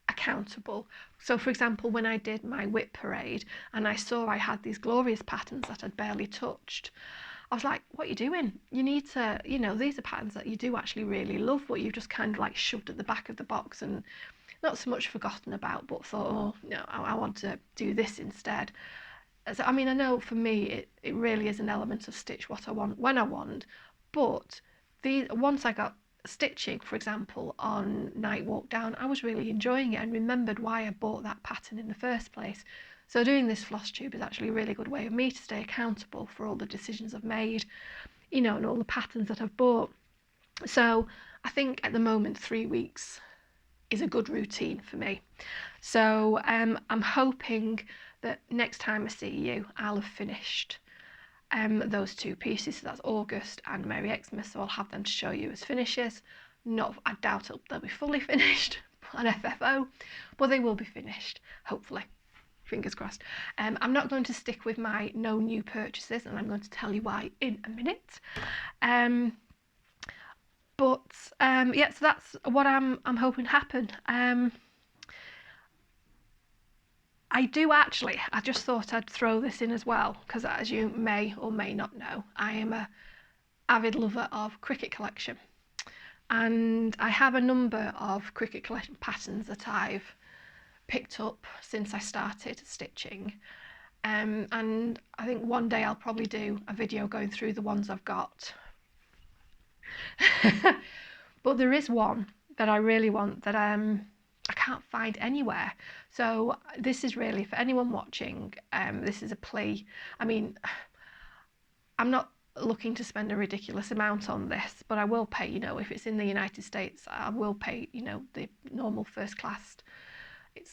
S1: accountable. So for example, when I did my whip parade and I saw I had these glorious patterns that I'd barely touched, I was like, what are you doing? You need to, you know, these are patterns that you do actually really love, but you've just kind of like shoved at the back of the box and not so much forgotten about, but thought, oh no, I want to do this instead. So I mean, I know for me it really is an element of stitch what I want when I want, but once I got stitching, for example, on Night Walk Down, I was really enjoying it and remembered why I bought that pattern in the first place. So doing this floss tube is actually a really good way of me to stay accountable for all the decisions I've made, you know, and all the patterns that I've bought. So I think at the moment 3 weeks is a good routine for me. So I'm hoping that next time I see you, I'll have finished those 2 pieces. So that's August and Merry Xmas. So I'll have them to show you as finishes. Not, I doubt they'll be fully finished on FFO, but they will be finished, hopefully. Fingers crossed. I'm not going to stick with my no new purchases, and I'm going to tell you why in a minute. Yeah, so that's what I'm hoping to happen. I just thought I'd throw this in as well, because as you may or may not know, I am a avid lover of Cricut collection, and I have a number of Cricut collection patterns that I've picked up since I started stitching, and I think one day I'll probably do a video going through the ones I've got. But there is one that I really want that I can't find anywhere. So this is really for anyone watching. This is a plea. I mean, I'm not looking to spend a ridiculous amount on this, but I will pay, you know, if it's in the United States, I will pay, you know, the normal first class.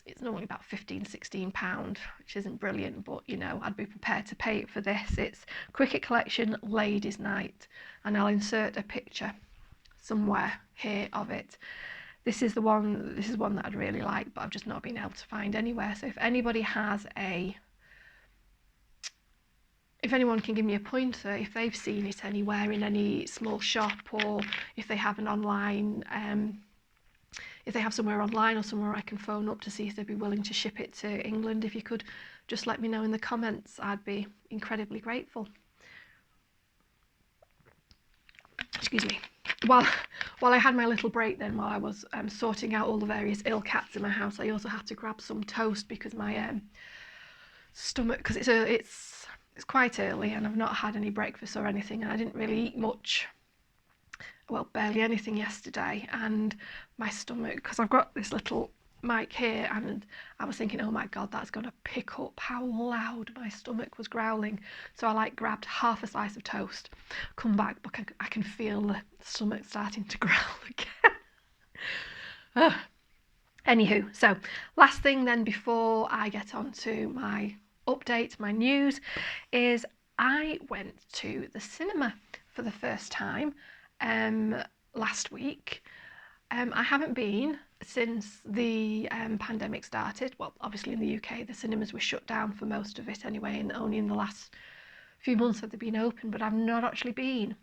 S1: It's normally about £15-16, which isn't brilliant, but you know, I'd be prepared to pay it for this. It's Cricut Collection Ladies Night, and I'll insert a picture somewhere here of it. This is one that I'd really like, but I've just not been able to find anywhere. So if anybody has if anyone can give me a pointer, if they've seen it anywhere in any small shop, or if they have an online if they have somewhere online or somewhere I can phone up to see if they'd be willing to ship it to England, if you could just let me know in the comments, I'd be incredibly grateful. Excuse me. While I had my little break then, while I was sorting out all the various ill cats in my house, I also had to grab some toast because my stomach, because it's quite early and I've not had any breakfast or anything, and I didn't really eat much, well, barely anything yesterday, and my stomach, because I've got this little mic here, and I was thinking, oh my god, that's going to pick up how loud my stomach was growling. So I like grabbed half a slice of toast, come back, but I can feel the stomach starting to growl again. Anywho, so last thing then before I get on to my update, my news, is I went to the cinema for the first time last week. I haven't been since the pandemic started. Well, obviously in the UK the cinemas were shut down for most of it anyway, and only in the last few months have they been open, but I've not actually been.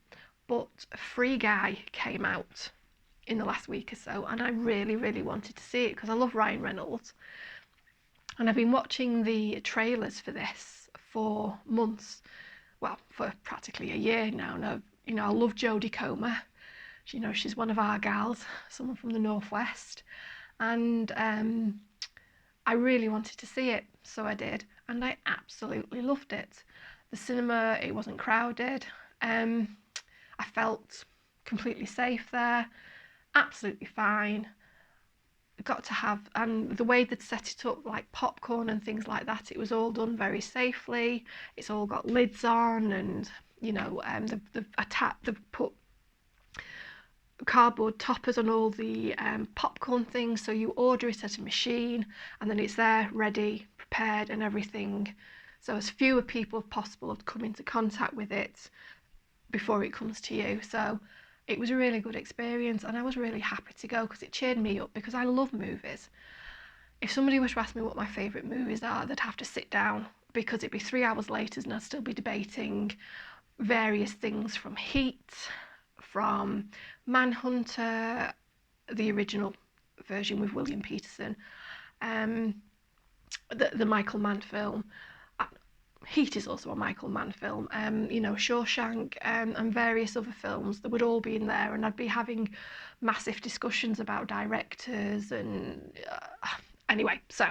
S1: But Free Guy came out in the last week or so, and I really wanted to see it because I love Ryan Reynolds, and I've been watching the trailers for this for months, well, for practically a year now. No, you know, I love Jodie Comer. You know, she's one of our gals, someone from the Northwest, and I really wanted to see it, so I did, and I absolutely loved it. The cinema, it wasn't crowded. I felt completely safe there, absolutely fine. Got to have, and the way they'd set it up, like popcorn and things like that, it was all done very safely. It's all got lids on, and you know, they've put cardboard toppers on all the popcorn things, so you order it at a machine and then it's there ready, prepared and everything, so as fewer people as possible have come into contact with it before it comes to you. So it was a really good experience, and I was really happy to go because it cheered me up, because I love movies. If somebody was to ask me what my favourite movies are, they'd have to sit down, because it'd be 3 hours later and I'd still be debating various things, from Heat, from Manhunter, the original version with William Peterson, the Michael Mann film. Heat is also a Michael Mann film. Shawshank, and various other films that would all be in there, and I'd be having massive discussions about directors and anyway. So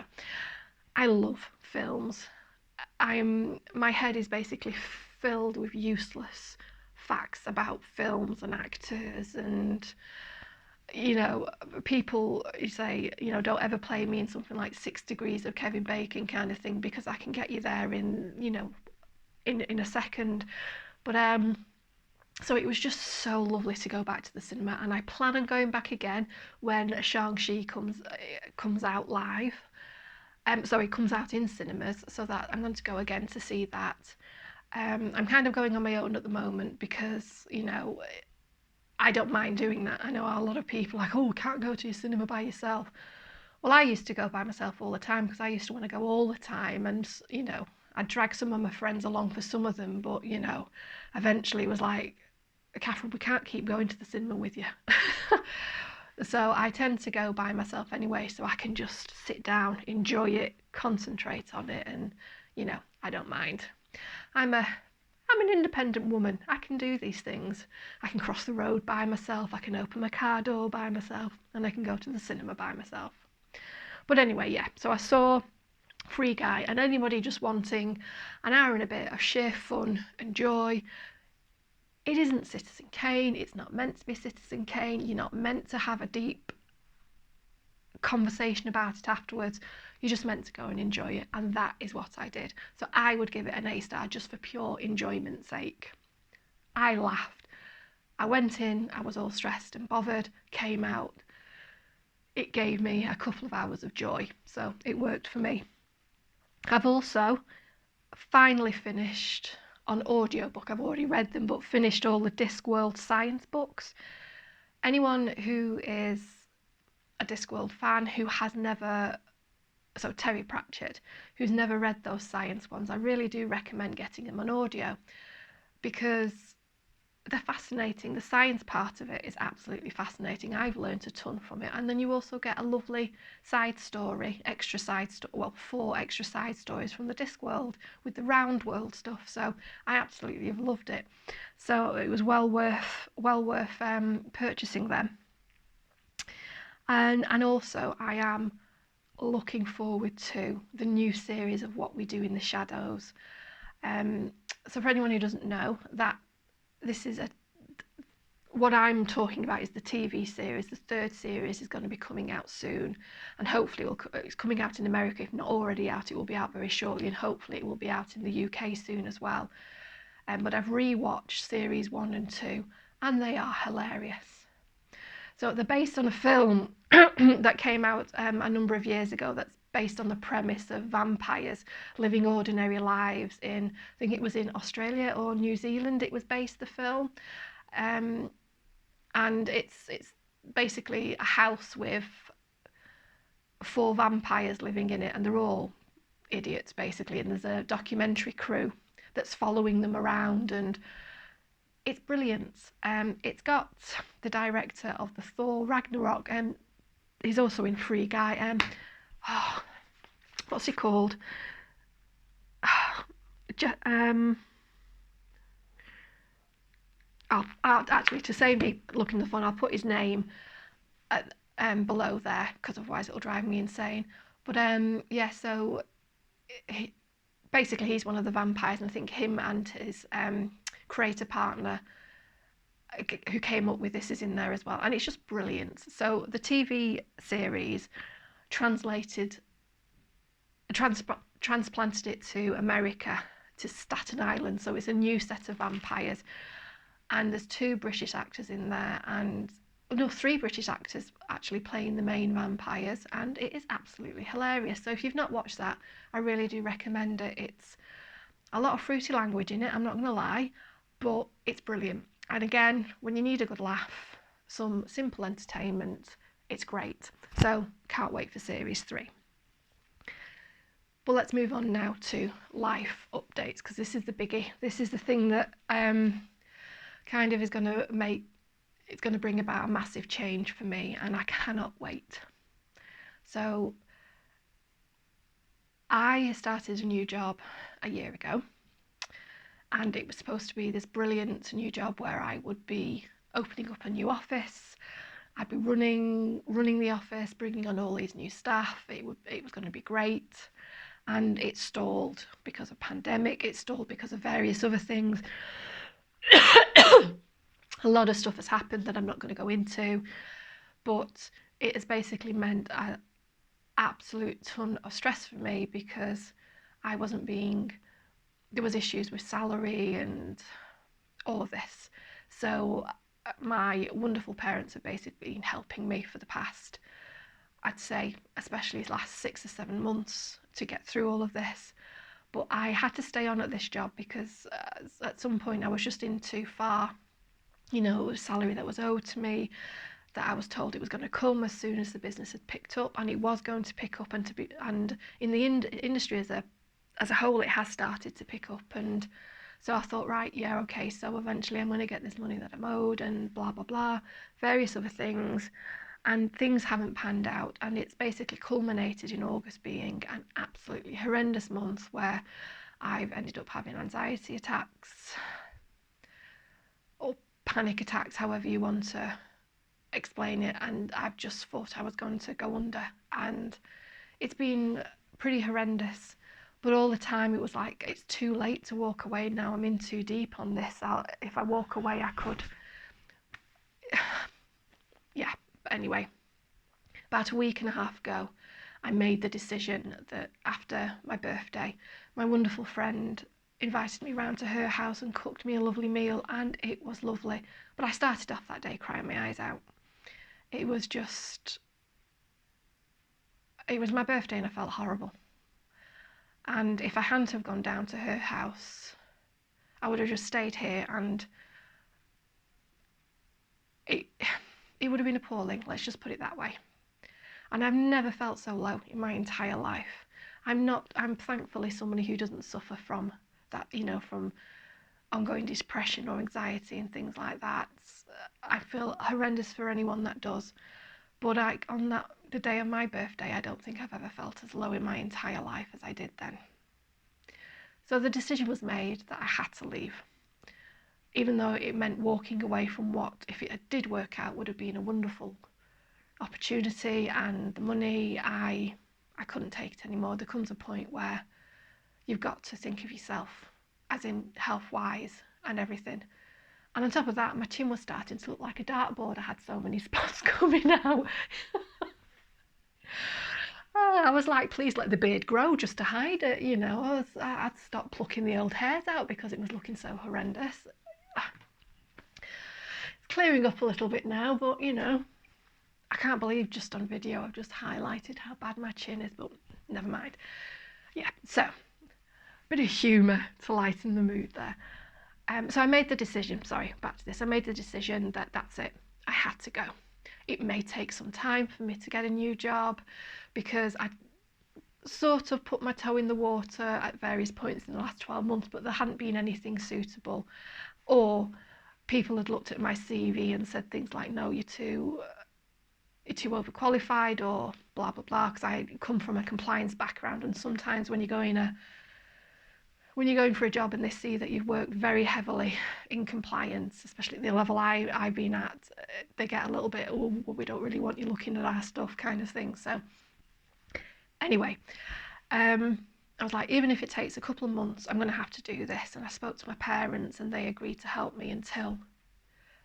S1: I love films. My head is basically filled with useless facts about films and actors, and people say, don't ever play me in something like 6 Degrees of Kevin Bacon kind of thing, because I can get you there in a second. But so it was just so lovely to go back to the cinema, and I plan on going back again when Shang-Chi comes out live. So it comes out in cinemas, so that I'm going to go again to see that. I'm kind of going on my own at the moment because, I don't mind doing that. I know a lot of people are like, oh, can't go to your cinema by yourself. Well, I used to go by myself all the time because I used to want to go all the time, and I'd drag some of my friends along for some of them, but eventually it was like, Catherine, we can't keep going to the cinema with you. So I tend to go by myself anyway, so I can just sit down, enjoy it, concentrate on it, and I don't mind. I'm an independent woman. I can do these things. I can cross the road by myself, I can open my car door by myself, and I can go to the cinema by myself. But anyway, yeah, so I saw Free Guy, and anybody just wanting an hour and a bit of sheer fun and joy, it isn't Citizen Kane. It's not meant to be Citizen Kane. You're not meant to have a deep conversation about it afterwards. You're just meant to go and enjoy it, and that is what I did. So I would give it an A star just for pure enjoyment's sake. I laughed. I went in, I was all stressed and bothered, came out. It gave me a couple of hours of joy, so it worked for me. I've also finally finished on audiobook. I've already read them, but finished all the Discworld science books. Anyone who is a Discworld fan who has never, so Terry Pratchett, who's never read those science ones, I really do recommend getting them on audio, because they're fascinating. The science part of it is absolutely fascinating. I've learned a ton from it. And then you also get a lovely side story, 4 extra side stories from the Discworld with the round world stuff. So I absolutely have loved it. So it was well worth purchasing them. And also I am looking forward to the new series of What We Do in the Shadows. So for anyone who doesn't know, that this is what I'm talking about is the TV series. The 3rd series is going to be coming out soon, and hopefully it's coming out in America. If not already out, it will be out very shortly, and hopefully it will be out in the UK soon as well. But I've rewatched series 1 and 2, and they are hilarious. So they're based on a film that came out a number of years ago that's based on the premise of vampires living ordinary lives in, I think it was in Australia or New Zealand it was based, the film. And it's basically a house with 4 vampires living in it, and they're all idiots basically, and there's a documentary crew that's following them around, and it's brilliant. It's got the director of the Thor Ragnarok, and he's also in Free Guy. What's he called? I'll actually, to save me looking the phone, I'll put his name below there, because otherwise it'll drive me insane. But yeah, so basically he's one of the vampires, and I think him and his creator partner who came up with this is in there as well, and it's just brilliant. So the TV series transplanted it to America, to Staten Island, so it's a new set of vampires, and there's 2 British actors in there, and no, 3 British actors actually playing the main vampires, and it is absolutely hilarious. So if you've not watched that, I really do recommend it. It's a lot of fruity language in it, I'm not going to lie, but it's brilliant. And again, when you need a good laugh, some simple entertainment, it's great. So can't wait for series 3. But let's move on now to life updates, because this is the biggie. This is the thing that kind of is going to bring about a massive change for me, and I cannot wait. So I started a new job a year ago, and it was supposed to be this brilliant new job where I would be opening up a new office. I'd be running the office, bringing on all these new staff. It was going to be great, and it stalled because of pandemic. It stalled because of various other things. A lot of stuff has happened that I'm not going to go into, but it has basically meant an absolute ton of stress for me because I wasn't being, there was issues with salary and all of this. So my wonderful parents have basically been helping me for the past, I'd say, especially the last 6 or 7 months to get through all of this. But I had to stay on at this job because at some point I was just in too far. You know, it was salary that was owed to me, that I was told it was going to come as soon as the business had picked up, and it was going to pick up, and in the industry as a whole, it has started to pick up. And so I thought, right, yeah, okay, so eventually I'm going to get this money that I'm owed, and blah blah blah, various other things, and things haven't panned out, and it's basically culminated in August being an absolutely horrendous month where I've ended up having anxiety attacks or panic attacks, however you want to explain it, and I've just thought I was going to go under, and it's been pretty horrendous. But all the time it was like, it's too late to walk away now, I'm in too deep on this. If I walk away I could yeah. But anyway, about a week and a half ago I made the decision that after my birthday, my wonderful friend invited me round to her house and cooked me a lovely meal, and it was lovely. But I started off that day crying my eyes out. It was my birthday and I felt horrible. And if I hadn't have gone down to her house, I would have just stayed here, and it would have been appalling, let's just put it that way. And I've never felt so low in my entire life. I'm thankfully somebody who doesn't suffer from that, you know, from ongoing depression or anxiety and things like that. I feel horrendous for anyone that does. But the day of my birthday, I don't think I've ever felt as low in my entire life as I did then. So the decision was made that I had to leave, even though it meant walking away from what, if it did work out, would have been a wonderful opportunity, and the money, I couldn't take it anymore. There comes a point where you've got to think of yourself, as in health-wise and everything. And on top of that, my chin was starting to look like a dartboard. I had so many spots coming out. I was like, please let the beard grow just to hide it, you know. I'd stopped plucking the old hairs out because it was looking so horrendous. It's clearing up a little bit now, but you know, I can't believe just on video I've just highlighted how bad my chin is, but never mind. Yeah, so bit of humour to lighten the mood there. So I made the decision, back to this, I made the decision that that's it, I had to go. It may take some time for me to get a new job because I sort of put my toe in the water at various points in the last 12 months, but there hadn't been anything suitable, or people had looked at my CV and said things like, no, you're too overqualified, or blah blah blah, because I come from a compliance background, and sometimes when you're going for a job and they see that you've worked very heavily in compliance, especially at the level I've been at, they get a little bit, oh, well, we don't really want you looking at our stuff kind of thing. So anyway, I was like, even if it takes a couple of months, I'm going to have to do this. And I spoke to my parents and they agreed to help me until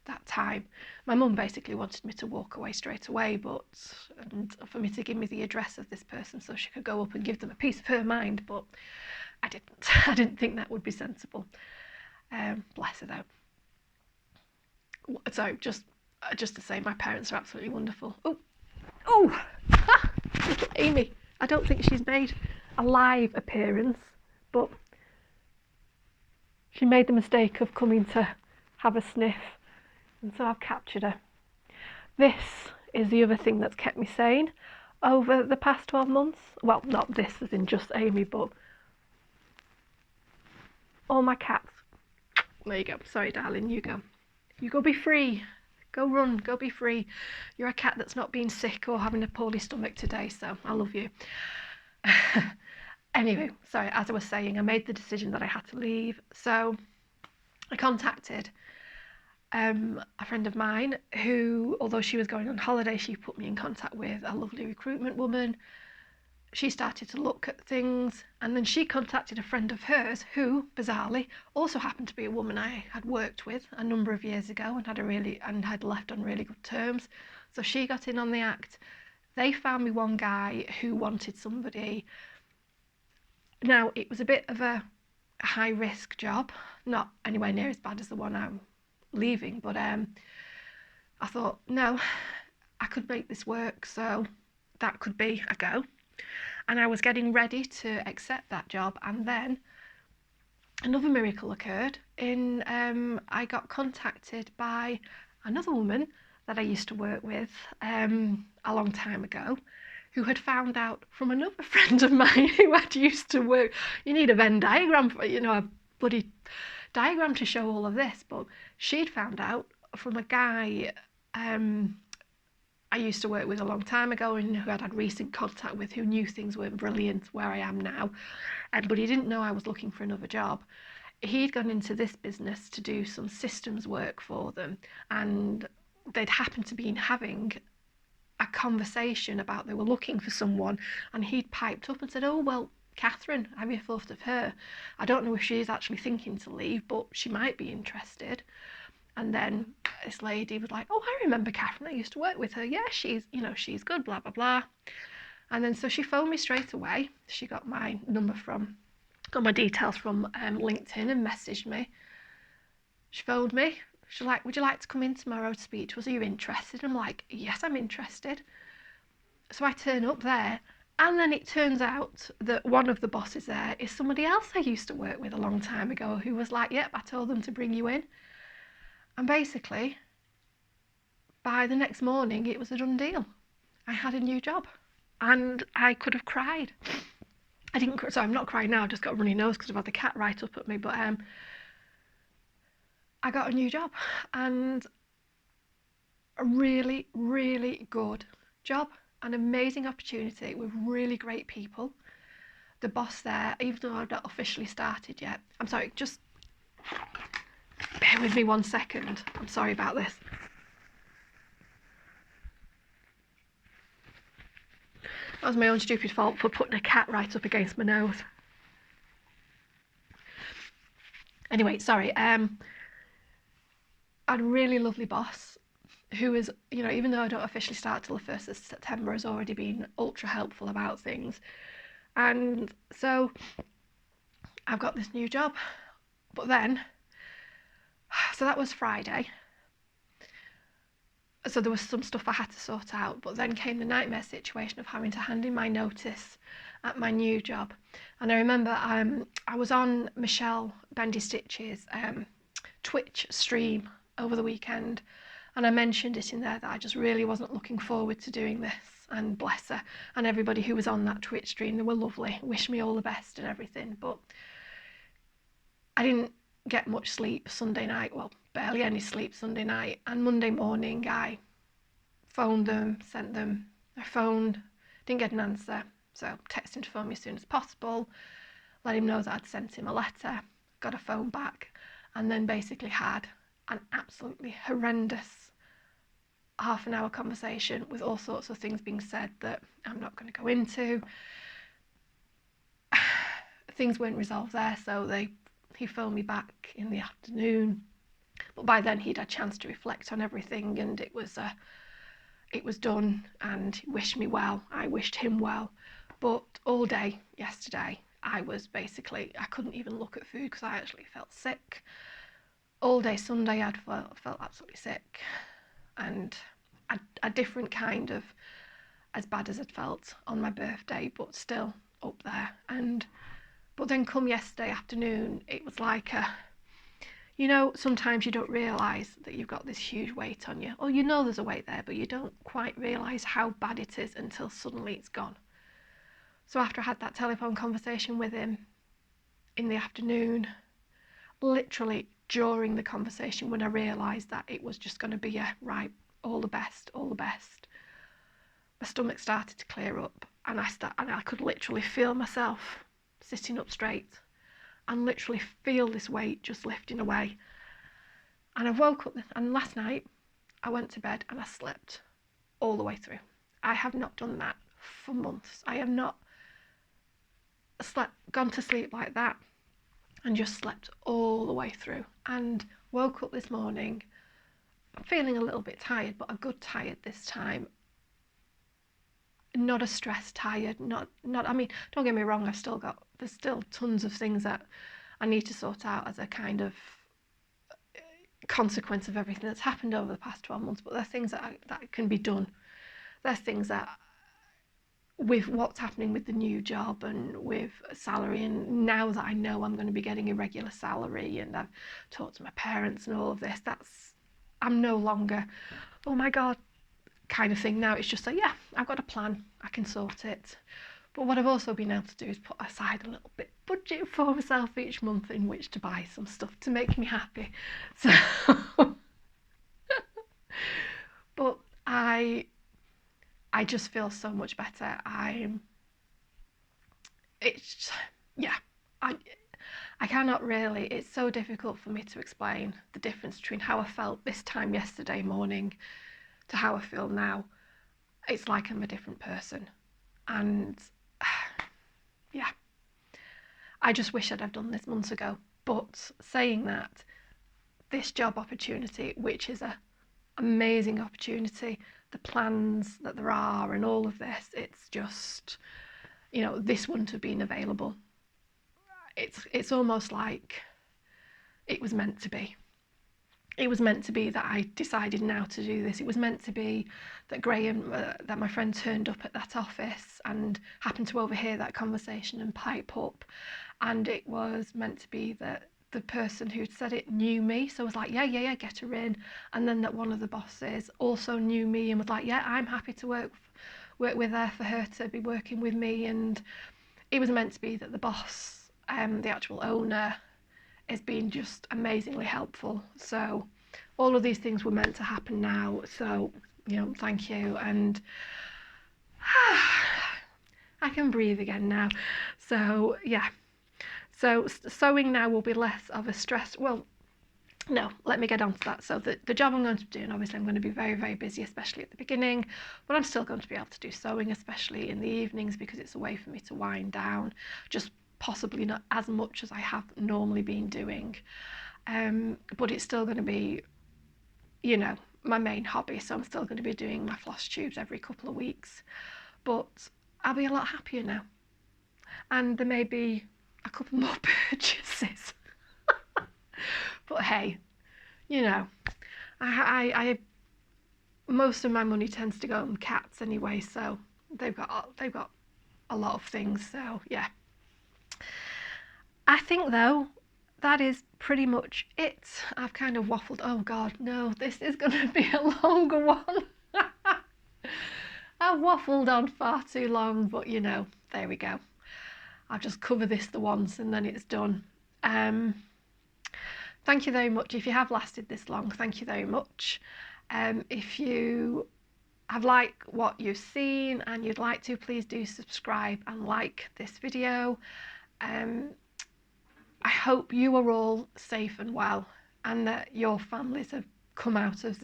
S1: that time. My mum basically wanted me to walk away straight away, and for me to give me the address of this person so she could go up and give them a piece of her mind, but I didn't. I didn't think that would be sensible. Bless her though. So just to say, my parents are absolutely wonderful. Oh, little Amy. I don't think she's made a live appearance, but she made the mistake of coming to have a sniff, and so I've captured her. This is the other thing that's kept me sane over the past 12 months. Well, not this as in just Amy, but all my cats. There you go. Sorry, darling, you go. You go be free. Go run, go be free. You're a cat that's not been sick or having a poorly stomach today, so I love you. Anyway, sorry, as I was saying, I made the decision that I had to leave. So I contacted a friend of mine who, although she was going on holiday, she put me in contact with a lovely recruitment woman. She started to look at things, and then she contacted a friend of hers who, bizarrely, also happened to be a woman I had worked with a number of years ago and had left on really good terms. So she got in on the act. They found me one guy who wanted somebody. Now, it was a bit of a high risk job, not anywhere near as bad as the one I'm leaving, but I thought, no, I could make this work, so that could be a go. And I was getting ready to accept that job, and then another miracle occurred. I got contacted by another woman that I used to work with a long time ago, who had found out from another friend of mine who had used to work. You need a Venn diagram for, a bloody diagram to show all of this, but she'd found out from a guy I used to work with a long time ago and who I'd had recent contact with, who knew things weren't brilliant where I am now, but he didn't know I was looking for another job. He'd gone into this business to do some systems work for them, and they'd happened to be having a conversation about they were looking for someone, and he'd piped up and said, oh, well, Catherine, have you thought of her? I don't know if she's actually thinking to leave, but she might be interested. And then this lady was like, oh, I remember Catherine, I used to work with her. Yeah, she's good, blah, blah, blah. And then so she phoned me straight away. She got my details from LinkedIn and messaged me. She phoned me. She's like, would you like to come in tomorrow to speak to us? Are you interested? I'm like, yes, I'm interested. So I turn up there, and then it turns out that one of the bosses there is somebody else I used to work with a long time ago, who was like, yep, I told them to bring you in. And basically, by the next morning, it was a done deal. I had a new job, and I could have cried. I didn't cry, so I'm not crying now, I've just got a runny nose because I've had the cat right up at me, but I got a new job, and a really, really good job, an amazing opportunity with really great people. The boss there, even though I've not officially started yet, I'm sorry, just bear with me 1 second. I'm sorry about this. That was my own stupid fault for putting a cat right up against my nose. Anyway, sorry. A really lovely boss who is, even though I don't officially start till the 1st of September, has already been ultra helpful about things. And so I've got this new job. But then, so that was Friday. So there was some stuff I had to sort out, but then came the nightmare situation of having to hand in my notice at my new job. And I remember I was on Michelle Bendy Stitch's Twitch stream over the weekend, and I mentioned it in there that I just really wasn't looking forward to doing this, and bless her, and everybody who was on that Twitch stream, they were lovely, wished me all the best and everything, but I didn't get much sleep Sunday night, well, barely any sleep Sunday night, and Monday morning I phoned them, sent them, I phoned, didn't get an answer, so texted him to phone me as soon as possible, let him know that I'd sent him a letter, got a phone back, and then basically had an absolutely horrendous half-an-hour conversation with all sorts of things being said that I'm not going to go into. Things weren't resolved there, so he phoned me back in the afternoon, but by then he'd had a chance to reflect on everything, and it was done, and he wished me well, I wished him well. But all day yesterday I couldn't even look at food because I actually felt sick. All day Sunday I felt absolutely sick, and a different kind of as bad as I'd felt on my birthday, but still up there. But then come yesterday afternoon, it was like sometimes you don't realise that you've got this huge weight on you. Or there's a weight there, but you don't quite realise how bad it is until suddenly it's gone. So after I had that telephone conversation with him in the afternoon, literally during the conversation, when I realised that it was just going to be right, all the best, my stomach started to clear up, and I could literally feel myself sitting up straight and literally feel this weight just lifting away. And I woke up, and last night I went to bed and I slept all the way through. I have not done that for months. I have not gone to sleep like that and just slept all the way through, and woke up this morning feeling a little bit tired, but a good tired this time. Not a stressed tired, I mean, don't get me wrong, there's still tons of things that I need to sort out as a kind of consequence of everything that's happened over the past 12 months, but there's things that can be done. There's things that, with what's happening with the new job and with salary, and now that I know I'm going to be getting a regular salary, and I've talked to my parents and all of this, I'm no longer, oh my God, kind of thing. Now it's just like, yeah, I've got a plan, I can sort it. But what I've also been able to do is put aside a little bit budget for myself each month in which to buy some stuff to make me happy. So, but I just feel so much better. I cannot really, it's so difficult for me to explain the difference between how I felt this time yesterday morning to how I feel now. It's like I'm a different person. And yeah, I just wish I'd have done this months ago. But saying that, this job opportunity, which is an amazing opportunity, the plans that there are and all of this, it's just, this wouldn't have been available. It's almost like it was meant to be. It was meant to be that I decided now to do this. It was meant to be that Graham, that my friend, turned up at that office and happened to overhear that conversation and pipe up. And it was meant to be that the person who'd said it knew me, so I was like, yeah, get her in. And then that one of the bosses also knew me and was like, yeah, I'm happy to work with her, for her to be working with me. And it was meant to be that the boss, the actual owner, has been just amazingly helpful. So all of these things were meant to happen now. So, thank you. And I can breathe again now. So, yeah. So sewing now will be less of a stress. Well, no, let me get on to that. So the job I'm going to be doing, obviously I'm going to be very, very busy, especially at the beginning, but I'm still going to be able to do sewing, especially in the evenings, because it's a way for me to wind down, just possibly not as much as I have normally been doing. But it's still going to be, my main hobby, so I'm still going to be doing my floss tubes every couple of weeks. But I'll be a lot happier now. And there may be a couple more purchases. But hey, I most of my money tends to go on cats anyway, so they've got a lot of things. So yeah, I think though that is pretty much it. I've kind of waffled. Oh God, no, this is going to be a longer one. I've waffled on far too long, but there we go. I'll just cover this the once and then it's done. Thank you very much. If you have lasted this long, thank you very much. If you have liked what you've seen and you'd like to, please do subscribe and like this video. I hope you are all safe and well, and that your families have come out of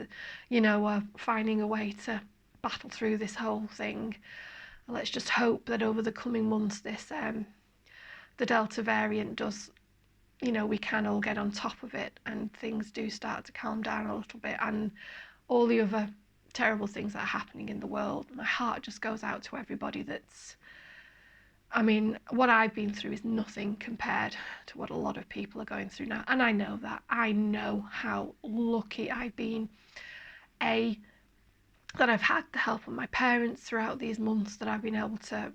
S1: finding a way to battle through this whole thing. Let's just hope that over the coming months, the Delta variant does, we can all get on top of it and things do start to calm down a little bit, and all the other terrible things that are happening in the world. My heart just goes out to everybody what I've been through is nothing compared to what a lot of people are going through now. And I know that. I know how lucky I've been. That I've had the help of my parents throughout these months, that I've been able to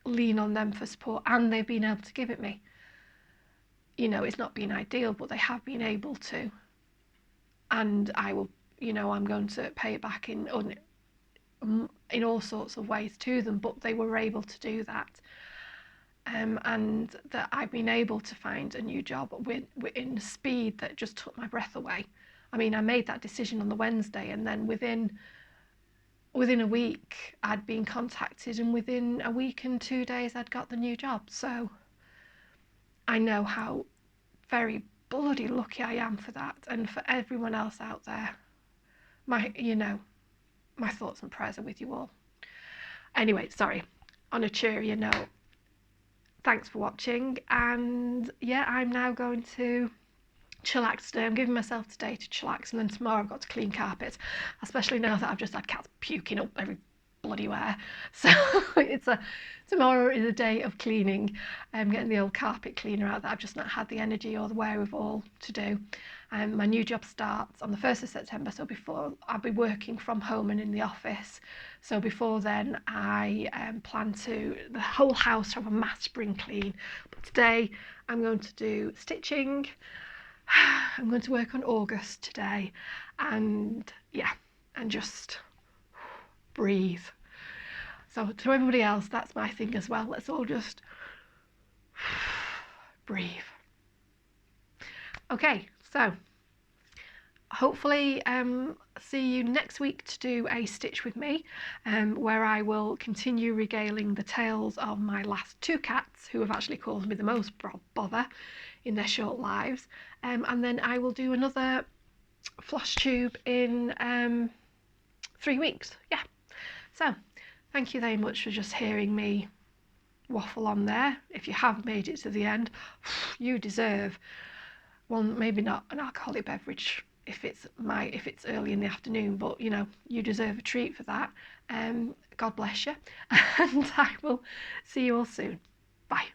S1: lean on them for support, and they've been able to give it me. It's not been ideal, but they have been able to. And I will, I'm going to pay it back in all sorts of ways to them, but they were able to do that. And that I've been able to find a new job in a speed that just took my breath away. I made that decision on the Wednesday, and then within within a week I'd been contacted, and within a week and 2 days I'd got the new job. So I know how very bloody lucky I am for that, and for everyone else out there, my thoughts and prayers are with you all. Anyway, sorry, on a cheerier note, thanks for watching, and yeah, I'm now going to chillax today. I'm giving myself today to chillax, and then tomorrow I've got to clean carpets, especially now that I've just had cats puking up every bloody where. So tomorrow is a day of cleaning. I'm getting the old carpet cleaner out that I've just not had the energy or the wherewithal to do. My new job starts on the 1st of September, so before I'll be working from home and in the office. So before then, I plan to the whole house have a mass spring clean. But today I'm going to do stitching. I'm going to work on August today, and yeah, and just breathe. So to everybody else, that's my thing as well. Let's all just breathe. Okay, so hopefully see you next week to do a stitch with me, where I will continue regaling the tales of my last 2 cats who have actually caused me the most bother in their short lives, and then I will do another Flosstube in 3 weeks. Yeah, so thank you very much for just hearing me waffle on there. If you have made it to the end, you deserve, well, maybe not an alcoholic beverage if it's early in the afternoon, but you know, you deserve a treat for that. God bless you, and I will see you all soon. Bye.